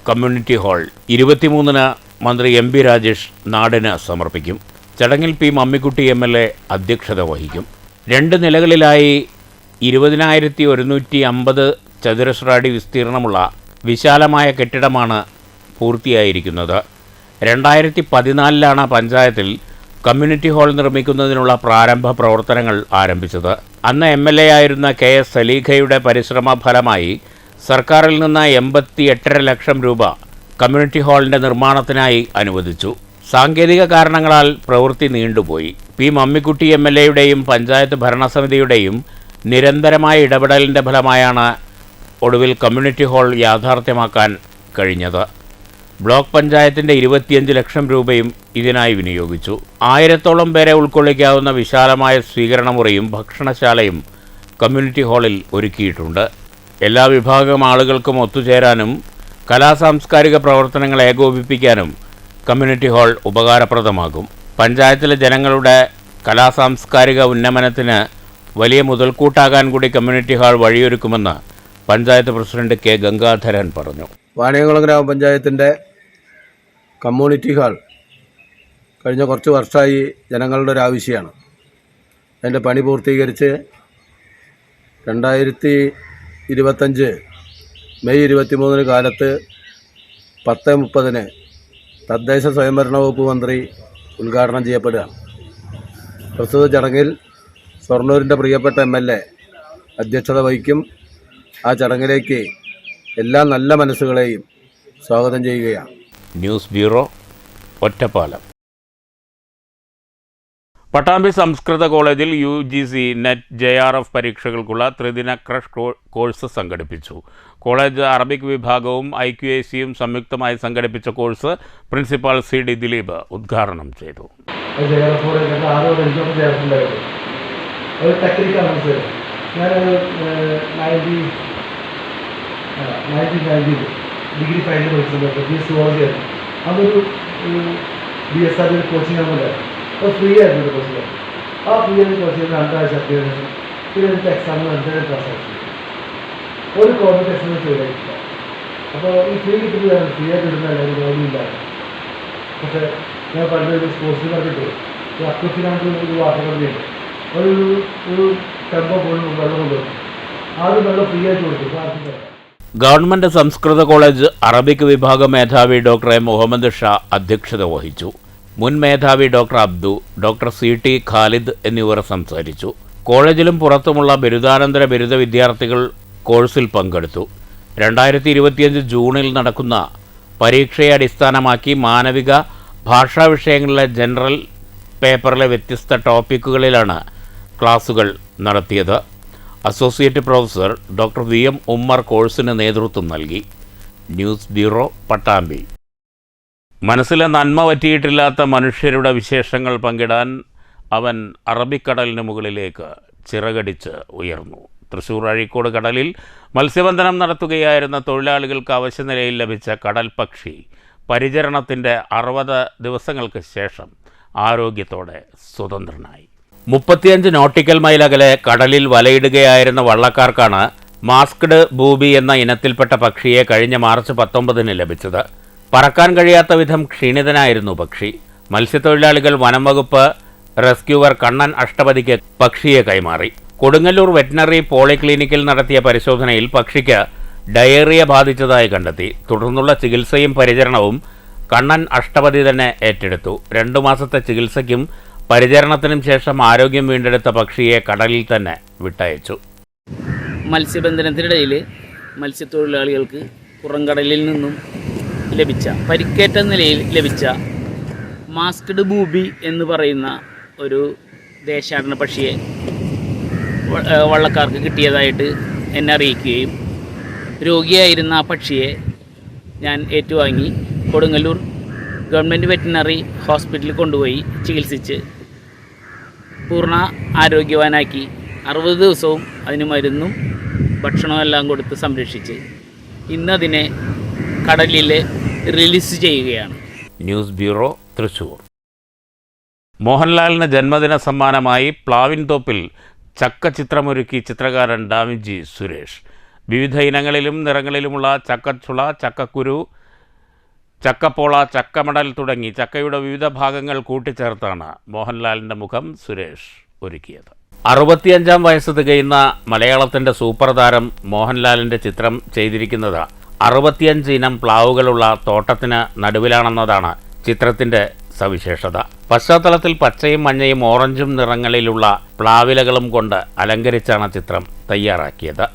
കമ്മ്യൂണിറ്റി ഹാൾ 23-ന് മന്ത്രി MP രാജേഷ് നാടിന് സമർപ്പിക്കും. ചടങ്ങിൽ P മമ്മിക്കുട്ടി MLA അധ്യക്ഷത വഹിക്കും. 2 നിലകളിലായി 20,150 ചതുരശ്ര അടി വിസ്തീർണമുള്ള വിശാലമായ കെട്ടിടമാണ് പൂർത്തിയായിരിക്കുന്നത്. 2014-ലാണ് പഞ്ചായത്തിൽ കമ്മ്യൂണിറ്റി ഹാൾ നിർമ്മിക്കുന്നതിനുള്ള പ്രാരംഭ പ്രവർത്തനങ്ങൾ ആരംഭിച്ചത്. അന്ന് MLA ആയിരുന്ന KS സലീഖയുടെ പരിശ്രമ ഫലമായി സർക്കാരിൽ നിന്ന് 88.5 ലക്ഷം രൂപ കമ്മ്യൂണിറ്റി ഹാളിൻ്റെ നിർമ്മാണത്തിനായി അനുവദിച്ചു. സാങ്കേതിക കാരണങ്ങളാൽ പ്രവൃത്തി നീണ്ടുപോയി. P മമ്മിക്കുട്ടി MLAയുടെയും പഞ്ചായത്ത് ഭരണസമിതിയുടെയും നിരന്തരമായ ഇടപെടലിൻ്റെ ഫലമായാണ് ഒടുവിൽ കമ്മ്യൂണിറ്റി ഹാൾ യാഥാർത്ഥ്യമാക്കാൻ കഴിഞ്ഞത്. ബ്ലോക്ക് പഞ്ചായത്തിൻ്റെ 25 ലക്ഷം രൂപയും ഇതിനായി വിനിയോഗിച്ചു. 1000-ഓളം പേരെ ഉൾക്കൊള്ളിക്കാവുന്ന വിശാലമായ സ്വീകരണമുറിയും ഭക്ഷണശാലയും കമ്മ്യൂണിറ്റി ഹാളിൽ ഒരുക്കിയിട്ടുണ്ട്. എല്ലാ വിഭാഗം ആളുകൾക്കും ഒത്തുചേരാനും കലാസാംസ്കാരിക പ്രവർത്തനങ്ങൾ ഏകോപിപ്പിക്കാനും കമ്മ്യൂണിറ്റി ഹാൾ ഉപകാരപ്രദമാകും. പഞ്ചായത്തിലെ ജനങ്ങളുടെ കലാസാംസ്കാരിക ഉന്നമനത്തിന് വലിയ മുതൽക്കൂട്ടാകാൻ കൂടി കമ്മ്യൂണിറ്റി ഹാൾ വഴിയൊരുക്കുമെന്ന് പഞ്ചായത്ത് പ്രസിഡന്റ് കെ ഗംഗാധരൻ പറഞ്ഞു. വാണിയംകുളം ഗ്രാമപഞ്ചായത്തിൻ്റെ കമ്മ്യൂണിറ്റി ഹാൾ കഴിഞ്ഞ കുറച്ച് വർഷമായി ജനങ്ങളുടെ ഒരു ആവശ്യമാണ്. അതിൻ്റെ പണി പൂർത്തീകരിച്ച് 2025 മെയ് 23 കാലത്ത് 10:30 തദ്ദേശ സ്വയംഭരണ വകുപ്പ് മന്ത്രി ഉദ്ഘാടനം ചെയ്യപ്പെടുകയാണ്. പ്രസ്തുത ചടങ്ങിൽ ഷൊർണൂരിൻ്റെ പ്രിയപ്പെട്ട MLA അധ്യക്ഷത വഹിക്കും. ആ ചടങ്ങിലേക്ക് എല്ലാ നല്ല മനസ്സുകളെയും സ്വാഗതം ചെയ്യുകയാണ്. News bureau, Ottapalam. പട്ടാമ്പി സംസ്കൃത കോളേജിൽ UGC നെറ്റ് JRF പരീക്ഷകൾക്കുള്ള ത്രിദിന ക്രഷ് കോഴ്സ് സംഘടിപ്പിച്ചു. കോളേജ് അറബിക് വിഭാഗവും IQACയും സംയുക്തമായി സംഘടിപ്പിച്ച കോഴ്സ് പ്രിൻസിപ്പാൾ CD ദിലീപ് ഉദ്ഘാടനം ചെയ്തു. ഡിഗ്രി ഫൈനൽ പഠിച്ചിട്ടുണ്ട്. അതൊരു DSR കോച്ചിങ് ആകുമ്പോൾ അത് ഫ്രീ ആയിരുന്നു കോച്ചിങ്. ആ ഫ്രീ ആയിട്ട് കോച്ച് ചെയ്യുന്ന 2 ആഴ്ച അത്യാവശ്യം പിന്നെ എനിക്ക് എക്സാമിന് 2 ക്ലാസ് ആയിട്ട് ഒരു കോവിഡ് എക്സാമിന് ഫെയിലായിട്ടില്ല. അപ്പോൾ ഈ ഫ്രീ കിട്ടുമ്പോൾ ഫ്രീ ആയിട്ട് കിട്ടുന്ന എല്ലാവരും ജോലിയില്ലായിരുന്നു. പക്ഷേ ഞാൻ പണ്ട് ഒരു സ്പോർട്സിൽ പറഞ്ഞിട്ട് ഒരു അക്വഫിനായിട്ട് ഒരു വാട്ടർ കമ്പനിയുണ്ട്. ഒരു ടെമ്പോ പോലും വെള്ളം കൊണ്ടുവരും. ആദ്യം വെള്ളം ഫ്രീ ആയിട്ട് കൊടുത്തു. ഗവൺമെന്റ് സംസ്കൃത കോളേജ് അറബിക് വിഭാഗ മേധാവി ഡോക്ടർ എ മുഹമ്മദ് ഷാ അധ്യക്ഷത വഹിച്ചു. മുൻ മേധാവി doctor Abdu, doctor CT Khalid എന്നിവർ സംസാരിച്ചു. കോളേജിലും പുറത്തുമുള്ള ബിരുദാനന്തര ബിരുദ വിദ്യാർത്ഥികൾ കോഴ്സിൽ പങ്കെടുത്തു. 2025 ജൂണിൽ നടക്കുന്ന പരീക്ഷയെ അടിസ്ഥാനമാക്കി മാനവിക ഭാഷാ വിഷയങ്ങളിലെ ജനറൽ പേപ്പറിലെ വ്യത്യസ്ത ടോപ്പിക്കുകളിലാണ് ക്ലാസുകൾ നടത്തിയത്. Associate professor doctor VM Ummer കോഴ്സിന് നേതൃത്വം നൽകി. News bureau, Pattambi. മനസ്സിലെ നന്മ പറ്റിയിട്ടില്ലാത്ത മനുഷ്യരുടെ വിശേഷങ്ങൾ പങ്കിടാൻ അവൻ അറബിക്കടലിന് മുകളിലേക്ക് ചിറകടിച്ച് ഉയർന്നു. തൃശൂർ അഴീക്കോട് കടലിൽ മത്സ്യബന്ധനം നടത്തുകയായിരുന്ന തൊഴിലാളികൾക്ക് അവശനിലയിൽ ലഭിച്ച കടൽ പക്ഷി പരിചരണത്തിൻ്റെ 60 ദിവസങ്ങൾക്ക് ശേഷം ആരോഗ്യത്തോടെ സ്വതന്ത്രനായി. 35 നോട്ടിക്കൽ മൈൽ അകലെ കടലിൽ വലയിടുകയായിരുന്ന വള്ളക്കാർക്കാണ് മാസ്ക്ഡ് ബൂബി എന്ന ഇനത്തിൽപ്പെട്ട പക്ഷിയെ കഴിഞ്ഞ മാർച്ച് 19 ലഭിച്ചത്. പറക്കാൻ കഴിയാത്ത വിധം ക്ഷീണിതനായിരുന്നു പക്ഷി. മത്സ്യത്തൊഴിലാളികൾ വനം വകുപ്പ് റെസ്ക്യൂവർ കണ്ണൻ അഷ്ടപതിക്ക് പക്ഷിയെ കൈമാറി. കൊടുങ്ങല്ലൂർ വെറ്റിനറി പോളിക്ലിനിക്കിൽ നടത്തിയ പരിശോധനയിൽ പക്ഷിക്ക് ഡയേറിയ ബാധിച്ചതായി കണ്ടെത്തി. തുടർന്നുള്ള ചികിത്സയും പരിചരണവും കണ്ണൻ അഷ്ടപതി തന്നെ ഏറ്റെടുത്തു. 2 മാസത്തെ ചികിത്സയ്ക്കും പരിചരണത്തിനും ശേഷം ആരോഗ്യം വീണ്ടെടുത്ത പക്ഷിയെ കടലിൽ തന്നെ വിട്ടയച്ചു. മത്സ്യബന്ധനത്തിനിടയിൽ മത്സ്യത്തൊഴിലാളികൾക്ക് പുറംകടലിൽ നിന്നും ലഭിച്ച പരിക്കേറ്റ നിലയിൽ ലഭിച്ച മാസ്ക്ഡ് ബൂബി എന്ന് പറയുന്ന ഒരു ദേശാടന പക്ഷിയെ വള്ളക്കാർക്ക് കിട്ടിയതായിട്ട് എന്നെ അറിയിക്കുകയും രോഗിയായിരുന്ന ആ പക്ഷിയെ ഞാൻ ഏറ്റുവാങ്ങി കൊടുങ്ങല്ലൂർ ഗവൺമെൻറ് വെറ്റിനറി ഹോസ്പിറ്റലിൽ കൊണ്ടുപോയി ചികിത്സിച്ച് പൂർണ്ണ ആരോഗ്യവാനാക്കി 60 ദിവസവും അതിന് മരുന്നും ഭക്ഷണവും എല്ലാം കൊടുത്ത് സംരക്ഷിച്ച് ഇന്നതിനെ കടലിൽ റിലീസ് ചെയ്യുകയാണ്. News bureau, Thrissur. മോഹൻലാലിന് ജന്മദിന സമ്മാനമായി പ്ലാവിൻതോപ്പിൽ ചക്ക ചിത്രമൊരുക്കി ചിത്രകാരൻ ഡാവിഞ്ചി സുരേഷ്. വിവിധ ഇനങ്ങളിലും നിറങ്ങളിലുമുള്ള ചക്കച്ചുള, ചക്കക്കുരു, ചക്കപ്പോള, ചക്കമടൽ തുടങ്ങി ചക്കയുടെ വിവിധ ഭാഗങ്ങൾ കൂട്ടിച്ചേർത്താണ് മോഹൻലാലിൻ്റെ മുഖം സുരേഷ് ഒരുക്കിയത്. 65-ാം വയസ്സ് തികയുന്ന മലയാളത്തിൻ്റെ സൂപ്പർ താരം മോഹൻലാലിൻ്റെ ചിത്രം ചെയ്തിരിക്കുന്നത് 65 ഇനം പ്ലാവുകളുള്ള തോട്ടത്തിന് നടുവിലാണെന്നതാണ് ചിത്രത്തിൻ്റെ സവിശേഷത. പശ്ചാത്തലത്തിൽ പച്ചയും മഞ്ഞയും ഓറഞ്ചും നിറങ്ങളിലുള്ള പ്ലാവിലകളും കൊണ്ട് അലങ്കരിച്ചാണ് ചിത്രം തയ്യാറാക്കിയത്.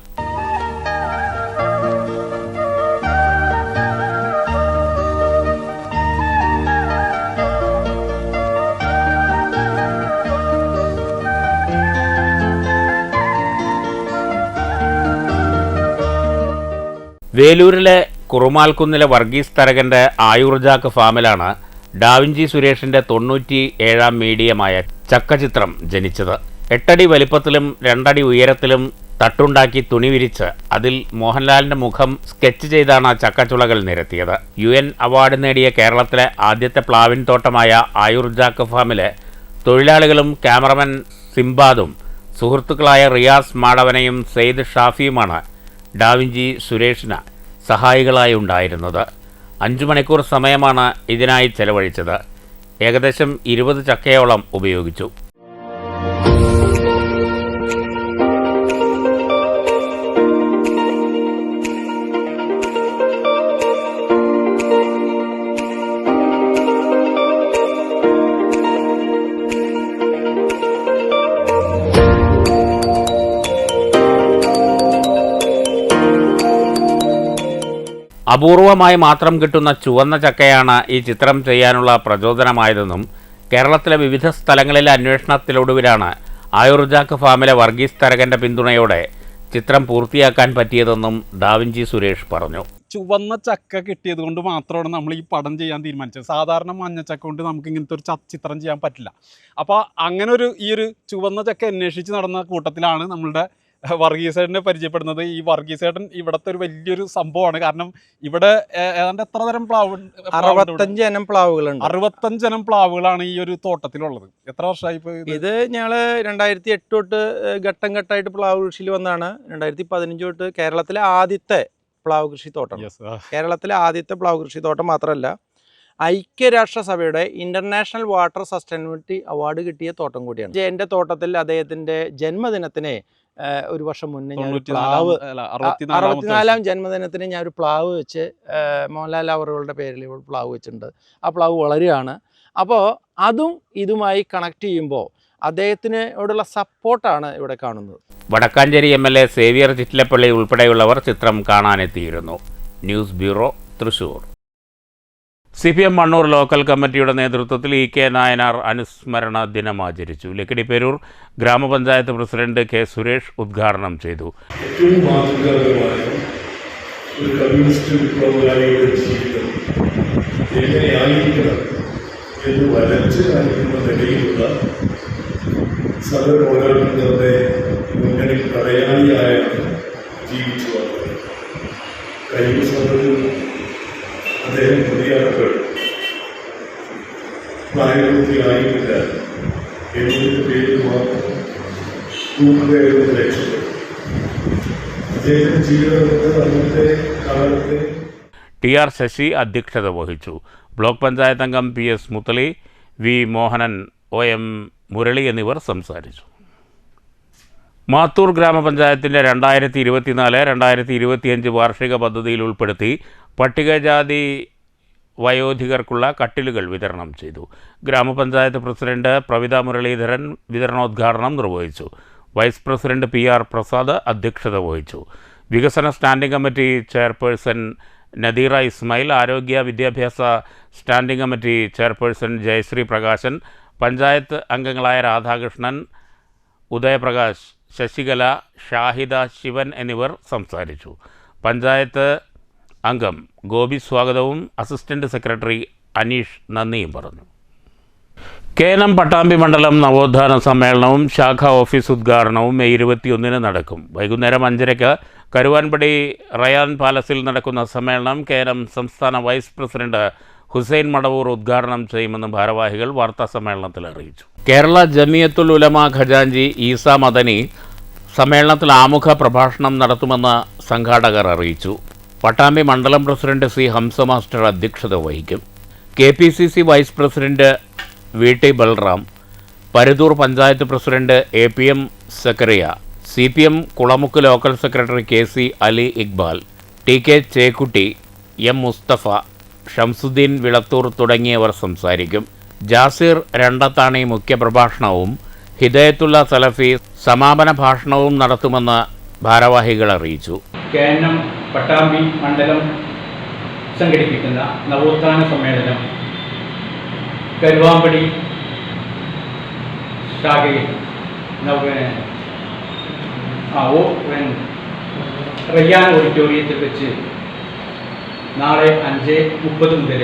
വേലൂരിലെ കുറുമാൽക്കുന്നിലെ വർഗീസ് തരകൻ്റെ ആയുർജാക്ക് ഫാമിലാണ് ഡാവിഞ്ചി സുരേഷിൻ്റെ 97-ാം മീഡിയമായ ചക്കചിത്രം ജനിച്ചത്. 8 അടി വലിപ്പത്തിലും 2 അടി ഉയരത്തിലും തട്ടുണ്ടാക്കി തുണി വിരിച്ച് അതിൽ മോഹൻലാലിൻ്റെ മുഖം സ്കെച്ച് ചെയ്താണ് ചക്കച്ചുളകൾ നിരത്തിയത്. UN അവാർഡ് നേടിയ കേരളത്തിലെ ആദ്യത്തെ പ്ലാവിൻ തോട്ടമായ ആയുർജാക്ക് ഫാമിലെ തൊഴിലാളികളും ക്യാമറമാൻ സിംബാദും സുഹൃത്തുക്കളായ റിയാസ് മാടവനയും സെയ്ദ് ഷാഫിയുമാണ് ഡാവിഞ്ചി സുരേഷിന് സഹായികളായി ഉണ്ടായിരുന്നത്. 5 മണിക്കൂർ സമയമാണ് ഇതിനായി ചെലവഴിച്ചത്. ഏകദേശം 20 ചക്കയോളം ഉപയോഗിച്ചു. അപൂർവമായി മാത്രം കിട്ടുന്ന ചുവന്ന ചക്കയാണ് ഈ ചിത്രം ചെയ്യാനുള്ള പ്രചോദനമായതെന്നും കേരളത്തിലെ വിവിധ സ്ഥലങ്ങളിലെ അന്വേഷണത്തിലൊടുവിലാണ് ആയുർജാക്ക് ഫാമിലെ വർഗീസ് തരകൻ്റെ പിന്തുണയോടെ ചിത്രം പൂർത്തിയാക്കാൻ പറ്റിയതെന്നും ഡാവിഞ്ചി സുരേഷ് പറഞ്ഞു. ചുവന്ന ചക്ക കിട്ടിയത് കൊണ്ട് മാത്രമാണ് നമ്മൾ ഈ പടം ചെയ്യാൻ തീരുമാനിച്ചത്. സാധാരണ മഞ്ഞച്ചക്ക കൊണ്ട് നമുക്ക് ഇങ്ങനത്തെ ഒരു ചിത്രം ചെയ്യാൻ പറ്റില്ല. അപ്പോൾ അങ്ങനെ ഈ ഒരു ചുവന്ന ചക്ക അന്വേഷിച്ച് നടന്ന കൂട്ടത്തിലാണ് നമ്മളുടെ വർഗീസേട്ടനെ പരിചയപ്പെടുന്നത്. ഈ വർഗീസേട്ടൻ ഇവിടുത്തെ ഒരു വലിയൊരു സംഭവമാണ്. കാരണം ഇവിടെ ഏതാണ്ട് എത്ര തരം പ്ലാവ്? 65 ഇനം പ്ലാവുകളുണ്ട്. 65 ഇനം പ്ലാവുകളാണ് ഈ ഒരു തോട്ടത്തിലുള്ളത്. എത്ര വർഷമായി ഇപ്പോൾ ഇത്? ഞങ്ങൾ 2008 തൊട്ട് ഘട്ടം ഘട്ടമായിട്ട് പ്ലാവ് കൃഷിയിൽ വന്നാണ്. 2015 തൊട്ട് കേരളത്തിലെ ആദ്യത്തെ പ്ലാവ് കൃഷി തോട്ടം. കേരളത്തിലെ ആദ്യത്തെ പ്ലാവ് കൃഷി തോട്ടം മാത്രമല്ല, ഐക്യരാഷ്ട്രസഭയുടെ ഇന്റർനാഷണൽ വാട്ടർ സസ്റ്റൈനബിലിറ്റി അവാർഡ് കിട്ടിയ തോട്ടം കൂടിയാണ്. എൻ്റെ തോട്ടത്തിൽ അദ്ദേഹത്തിൻ്റെ ജന്മദിനത്തിന് ഒരു വർഷം മുന്നേ ഞാൻ പ്ലാവ് 64ാം ജന്മദിനത്തിന് ഞാൻ ഒരു പ്ലാവ് വെച്ച് മോഹൻലാൽ അവറുകളുടെ പേരിൽ പ്ലാവ് വെച്ചിട്ടുണ്ട്. ആ പ്ലാവ് വളരുകയാണ്. അപ്പോൾ അതും ഇതുമായി കണക്ട് ചെയ്യുമ്പോൾ അദ്ദേഹത്തിനോടുള്ള സപ്പോർട്ടാണ് ഇവിടെ കാണുന്നത്. വടക്കാഞ്ചേരി MLA സേവിയർ ചിറ്റിലപ്പള്ളി ഉൾപ്പെടെയുള്ളവർ ചിത്രം കാണാനെത്തിയിരുന്നു. News bureau, Thrissur. CPM Mannur local കമ്മിറ്റിയുടെ നേതൃത്വത്തിൽ EK നായനാർ അനുസ്മരണ ദിനം ആചരിച്ചു. ലക്കിടിപ്പേരൂർ ഗ്രാമപഞ്ചായത്ത് പ്രസിഡന്റ് K സുരേഷ് ഉദ്ഘാടനം ചെയ്തു. ഏറ്റവും മാതൃകാപരമായ ഒരു കമ്മ്യൂണിസ്റ്റ് വിപ്ലവകാരിയുടെ ജീവിതം എങ്ങനെയായിരിക്കണം എന്ന് വരച്ച് കാണിക്കുന്ന നിലയിലുള്ള സർവ്വപോരാട്ടങ്ങളുടെ മുന്നണി പടയാളിയായാണ് ജീവിച്ചു വന്നത്. കഴിഞ്ഞ സമയത്ത് അദ്ദേഹം പ്രതിയാക്കപ്പെട്ടു. പ്രായപൂർത്തിയായിട്ടില്ല എന്നതിൻ്റെ പേരിൽ മാത്രം തൂക്കുകയെന്ന് രക്ഷപ്പെട്ടു. അദ്ദേഹത്തിന്റെ ജീവിതത്തിൽ അന്നത്തെ കാലത്തെ TR ശശി അധ്യക്ഷത വഹിച്ചു. ബ്ലോക്ക് പഞ്ചായത്ത് അംഗം PS Muthali, V Mohanan, OM Murali എന്നിവർ സംസാരിച്ചു. മാത്തൂർ ഗ്രാമപഞ്ചായത്തിൻ്റെ 2024-2025 വാർഷിക പദ്ധതിയിൽ ഉൾപ്പെടുത്തി പട്ടികജാതി വയോധികർക്കുള്ള കട്ടിലുകൾ വിതരണം ചെയ്തു. ഗ്രാമപഞ്ചായത്ത് പ്രസിഡന്റ് പ്രവിത മുരളീധരൻ വിതരണോദ്ഘാടനം നിർവഹിച്ചു. വൈസ് പ്രസിഡന്റ് PR പ്രസാദ് അധ്യക്ഷത വഹിച്ചു. വികസന standing committee chairperson Nadeera Ismail, ആരോഗ്യ വിദ്യാഭ്യാസ standing committee chairperson Jayasree Prakashan, panchayat അംഗങ്ങളായ രാധാകൃഷ്ണൻ, ഉദയപ്രകാശ്, ശശികല, ഷാഹിദ, ശിവൻ എന്നിവർ സംസാരിച്ചു. പഞ്ചായത്ത് അംഗം ഗോപി സ്വാഗതവും അസിസ്റ്റന്റ് സെക്രട്ടറി അനീഷ് നന്ദിയും പറഞ്ഞു. KNM പട്ടാമ്പി മണ്ഡലം നവോത്ഥാന സമ്മേളനവും ശാഖാ ഓഫീസ് ഉദ്ഘാടനവും മെയ് 21 നടക്കും. വൈകുന്നേരം 5:30 കരുവാൻപടി റയാൻ പാലസിൽ നടക്കുന്ന സമ്മേളനം KNM സംസ്ഥാന വൈസ് പ്രസിഡന്റ് ഹുസൈൻ മടവൂർ ഉദ്ഘാടനം ചെയ്യുമെന്ന് ഭാരവാഹികൾ വാർത്താസമ്മേളനത്തിൽ അറിയിച്ചു. കേരള ജമിയത്തുൽ ഉലമ ഖജാൻജി ഈസ മദനി സമ്മേളനത്തിൽ ആമുഖ പ്രഭാഷണം നടത്തുമെന്ന് സംഘാടകർ അറിയിച്ചു. പട്ടാമ്പി മണ്ഡലം പ്രസിഡന്റ് C ഹംസ മാസ്റ്റർ അധ്യക്ഷത വഹിക്കും. KPCC vice president VT Balram, Paruthur panchayat president APM Zacharia, CPM Kulamukku local secretary KC Ali Iqbal, TK Chekkutty, M Musthafa, Shamsuddin Vilathur തുടങ്ങിയവർ സംസാരിക്കും. ജാസിർ രണ്ടത്താണി മുഖ്യപ്രഭാഷണവും ഹിദയത്തുള്ള സലഫി സമാപന ഭാഷണവും നടത്തുമെന്ന് ഭാരവാഹികൾ അറിയിച്ചു. KNM പട്ടാമ്പി മണ്ഡലം സംഘടിപ്പിക്കുന്ന നവോത്ഥാന സമ്മേളനം കരുവാമ്പടി ശാഖയിൽ റയ്യാൻ ഓഡിറ്റോറിയത്തിൽ വെച്ച് നാളെ 5:30 മുതൽ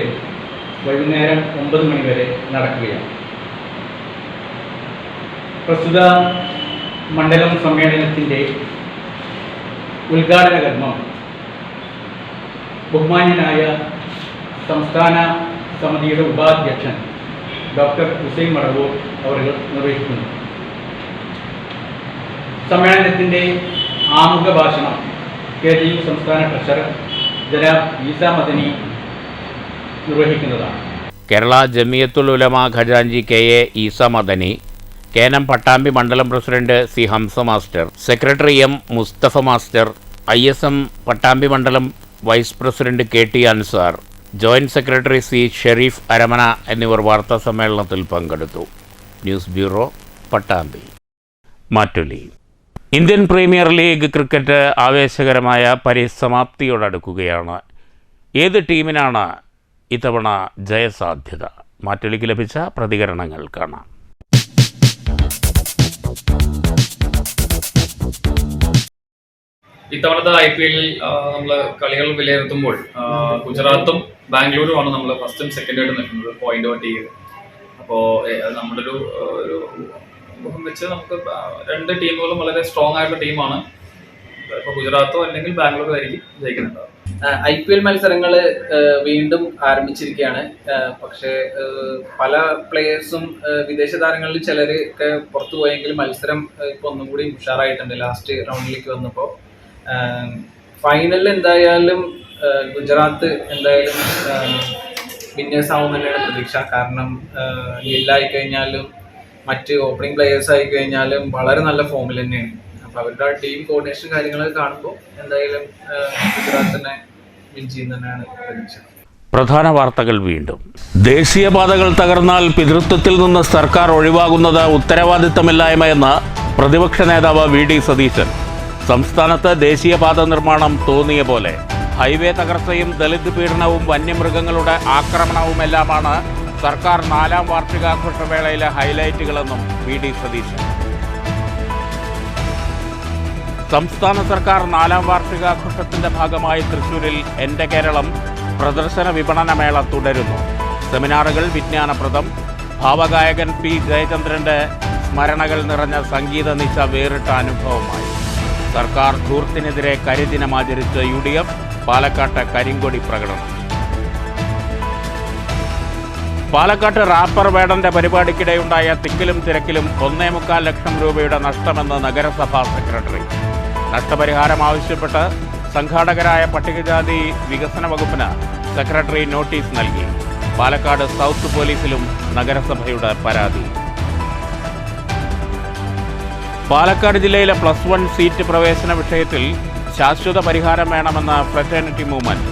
വൈകുന്നേരം 9 മണി വരെ നടക്കുകയാണ്. പ്രസ്തുത മണ്ഡലം സമ്മേളനത്തിൻ്റെ ഉദ്ഘാടന കർമ്മം ബഹുമാന്യനായ സംസ്ഥാന സമിതിയുടെ ഉപാധ്യക്ഷൻ ഡോക്ടർ ഹുസൈൻ മടവൂർ അവർ നിർവഹിക്കുന്നു. സമ്മേളനത്തിൻ്റെ ആമുഖ ഭാഷണം KJU സംസ്ഥാന ട്രഷറർ ജനാബ് ഈസ മദനി നിർവഹിക്കുന്നതാണ്. കേരള ജമിയത്തുൽ ഉലമ ഖജാൻജി KA ഈസ മദനി, കേനം പട്ടാമ്പി മണ്ഡലം president C Hamsa master, secretary M Musthafa master, ISM Pattambi മണ്ഡലം vice president KT Ansar, joint secretary C Shareef Aramana എന്നിവർ വാർത്താ സമ്മേളനത്തിൽ പങ്കെടുത്തു. News bureau, Pattambi. മാറ്റുലി. ഇന്ത്യൻ പ്രീമിയർ ലീഗ് ക്രിക്കറ്റ് ആവേശകരമായ പരിസമാപ്തിയോടടുക്കുകയാണ്. ഏത് ടീമിനാണ് ഇത്തവണ ജയസാധ്യത? മാറ്റുലിക്ക് ലഭിച്ച പ്രതികരണങ്ങൾ കാണാം. ഇത്തവണത്തെ IPL നമ്മൾ കളികൾ വിലയിരുത്തുമ്പോൾ ഗുജറാത്തും ബാംഗ്ലൂരുമാണ് നമ്മൾ ഫസ്റ്റും സെക്കൻഡായിട്ട് നിൽക്കുന്നത് പോയിന്റ് പട്ടികയിൽ. അപ്പോൾ നമ്മുടെ ഒരു മുഖം വെച്ച് നമുക്ക് രണ്ട് ടീമുകളും വളരെ സ്ട്രോങ് ആയിട്ടുള്ള ടീമാണ്. ഇപ്പോൾ ഗുജറാത്തോ അല്ലെങ്കിൽ ബാംഗ്ലൂരോ ആയിരിക്കും ജയിക്കുന്നുണ്ടാവും. IPL മത്സരങ്ങൾ വീണ്ടും ആരംഭിച്ചിരിക്കുകയാണ്. പക്ഷേ പല പ്ലേയേഴ്സും വിദേശ താരങ്ങളിൽ ചിലരൊക്കെ പുറത്തു പോയെങ്കിലും മത്സരം ഇപ്പോൾ ഒന്നും കൂടി ഉഷാറായിട്ടുണ്ട്. ലാസ്റ്റ് റൗണ്ടിലേക്ക് വന്നപ്പോൾ ഫൈനലിൽ എന്തായാലും ഗുജറാത്ത് എന്തായാലും വിന്നേഴ്സ് ആവും തന്നെയാണ് പ്രതീക്ഷ. കാരണം ലില്ലായിക്കഴിഞ്ഞാലും മറ്റ് ഓപ്പണിംഗ് പ്ലേയേഴ്സ് ആയിക്കഴിഞ്ഞാലും വളരെ നല്ല ഫോമിൽ തന്നെയാണ്. അപ്പോൾ അവരുടെ ടീം കോർഡിനേഷൻ കാര്യങ്ങൾ കാണുമ്പോൾ എന്തായാലും ഗുജറാത്ത് തന്നെ വിൻ ചെയ്യുന്ന തന്നെയാണ് പ്രതീക്ഷ. പ്രധാന വാർത്തകൾ വീണ്ടും. ദേശീയപാതകൾ തകർന്നാൽ പിതൃത്വത്തിൽ നിന്ന് സർക്കാർ ഒഴിവാകുന്നത് ഉത്തരവാദിത്തമില്ലായ്മയെന്ന് പ്രതിപക്ഷ നേതാവ് VD സതീശൻ. സംസ്ഥാനത്ത് ദേശീയപാത നിർമ്മാണം തോന്നിയ പോലെ. ഹൈവേ തകർച്ചയും ദളിത് പീഡനവും വന്യമൃഗങ്ങളുടെ ആക്രമണവുമെല്ലാമാണ് സർക്കാർ 4ാം വാർഷികാഘോഷവേളയിലെ ഹൈലൈറ്റുകളെന്നും VD സതീശൻ. സംസ്ഥാന സർക്കാർ 4ാം വാർഷികാഘോഷത്തിന്റെ ഭാഗമായി തൃശൂരിൽ എൻ്റെ കേരളം പ്രദർശന വിപണന മേള തുടരുന്നു. സെമിനാറുകൾ, വിജ്ഞാനപ്രദം. ഭാവഗായകൻ P ജയചന്ദ്രന്റെ സ്മരണകൾ നിറഞ്ഞ സംഗീത നിശ വേറിട്ട അനുഭവമായി. സർക്കാർ ധൂർത്തിനെതിരെ കരിദിനം ആചരിച്ച് UDF. പാലക്കാട്ട് കരിങ്കൊടി പ്രകടനം. പാലക്കാട്ട് റാപ്പർ വേടന്റെ പരിപാടിക്കിടെയുണ്ടായ തിക്കിലും തിരക്കിലും 1.25 ലക്ഷം രൂപയുടെ നഷ്ടമെന്ന് നഗരസഭാ സെക്രട്ടറി. നഷ്ടപരിഹാരം ആവശ്യപ്പെട്ട് സംഘാടകരായ പട്ടികജാതി വികസന വകുപ്പിന് സെക്രട്ടറി നോട്ടീസ് നൽകി. പാലക്കാട് സൗത്ത് പോലീസിലും നഗരസഭയുടെ പരാതി. പാലക്കാട് ജില്ലയിലെ +1 സീറ്റ് പ്രവേശന വിഷയത്തിൽ ശാശ്വത പരിഹാരം വേണമെന്ന ഫ്രറ്റേണിറ്റി മൂവ്മെന്റ്.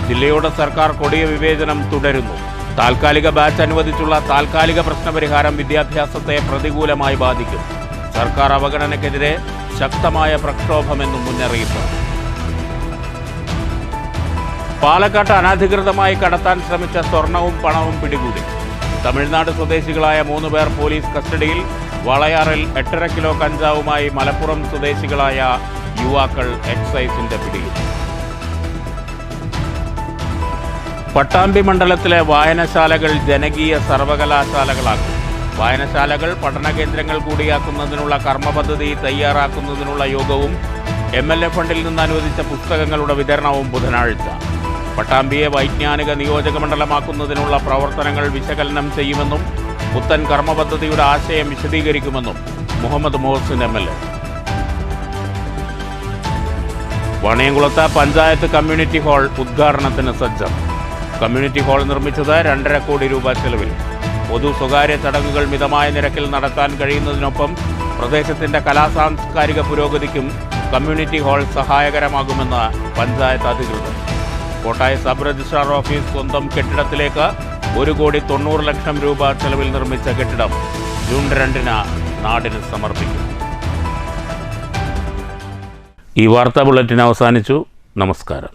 ജില്ലയോട് സർക്കാർ കൊടിയ വിവേചനം തുടരുന്നു. താൽക്കാലിക ബാച്ച് അനുവദിച്ചുള്ള താൽക്കാലിക പ്രശ്നപരിഹാരം വിദ്യാഭ്യാസത്തെ പ്രതികൂലമായി ബാധിക്കും. സർക്കാർ അവഗണനയ്ക്കെതിരെ ശക്തമായ പ്രക്ഷോഭമെന്നും മുന്നറിയിപ്പ്. പാലക്കാട്ട് അനധികൃതമായി കടത്താൻ ശ്രമിച്ച സ്വർണവും പണവും പിടികൂടി. തമിഴ്നാട് സ്വദേശികളായ 3 പേർ പോലീസ് കസ്റ്റഡിയിൽ. വളയാറിൽ 8.5 കിലോ കഞ്ചാവുമായി മലപ്പുറം സ്വദേശികളായ യുവാക്കൾ എക്സൈസിന്റെ പിടിയിൽ. പട്ടാമ്പി മണ്ഡലത്തിലെ വായനശാലകൾ ജനകീയ സർവകലാശാലകളാക്കും. വായനശാലകൾ പഠന കേന്ദ്രങ്ങൾ കൂടിയാക്കുന്നതിനുള്ള കർമ്മപദ്ധതി തയ്യാറാക്കുന്നതിനുള്ള യോഗവും MLA ഫണ്ടിൽ നിന്ന് അനുവദിച്ച പുസ്തകങ്ങളുടെ വിതരണവും ബുധനാഴ്ച. പട്ടാമ്പിയെ വൈജ്ഞാനിക നിയോജക മണ്ഡലമാക്കുന്നതിനുള്ള പ്രവർത്തനങ്ങൾ വിശകലനം ചെയ്യുമെന്നും പുത്തൻ കർമ്മപദ്ധതിയുടെ ആശയം വിശദീകരിക്കുമെന്നും മുഹമ്മദ് മോഹസിൻ MLA. വാണിയംകുളത്ത് പഞ്ചായത്ത് കമ്മ്യൂണിറ്റി ഹാൾ ഉദ്ഘാടനത്തിന് സജ്ജം. കമ്മ്യൂണിറ്റി ഹാൾ നിർമ്മിച്ചത് 2.5 കോടി രൂപ ചെലവിൽ. പൊതു സ്വകാര്യ ചടങ്ങുകൾ മിതമായ നിരക്കിൽ നടത്താൻ കഴിയുന്നതിനൊപ്പം പ്രദേശത്തിൻ്റെ കലാസാംസ്കാരിക പുരോഗതിക്കും കമ്മ്യൂണിറ്റി ഹാൾ സഹായകരമാകുമെന്ന് പഞ്ചായത്ത് അധികൃതർ. കോട്ടായ സബ് രജിസ്ട്രാർ ഓഫീസ് സ്വന്തം കെട്ടിടത്തിലേക്ക് 1,90,00,000 രൂപ ചെലവിൽ നിർമ്മിച്ച കെട്ടിടം ജൂൺ 2-ന് നാടിന് സമർപ്പിക്കും. ഈ വാർത്താ ബുള്ളറ്റിൻ അവസാനിച്ചു. നമസ്കാരം.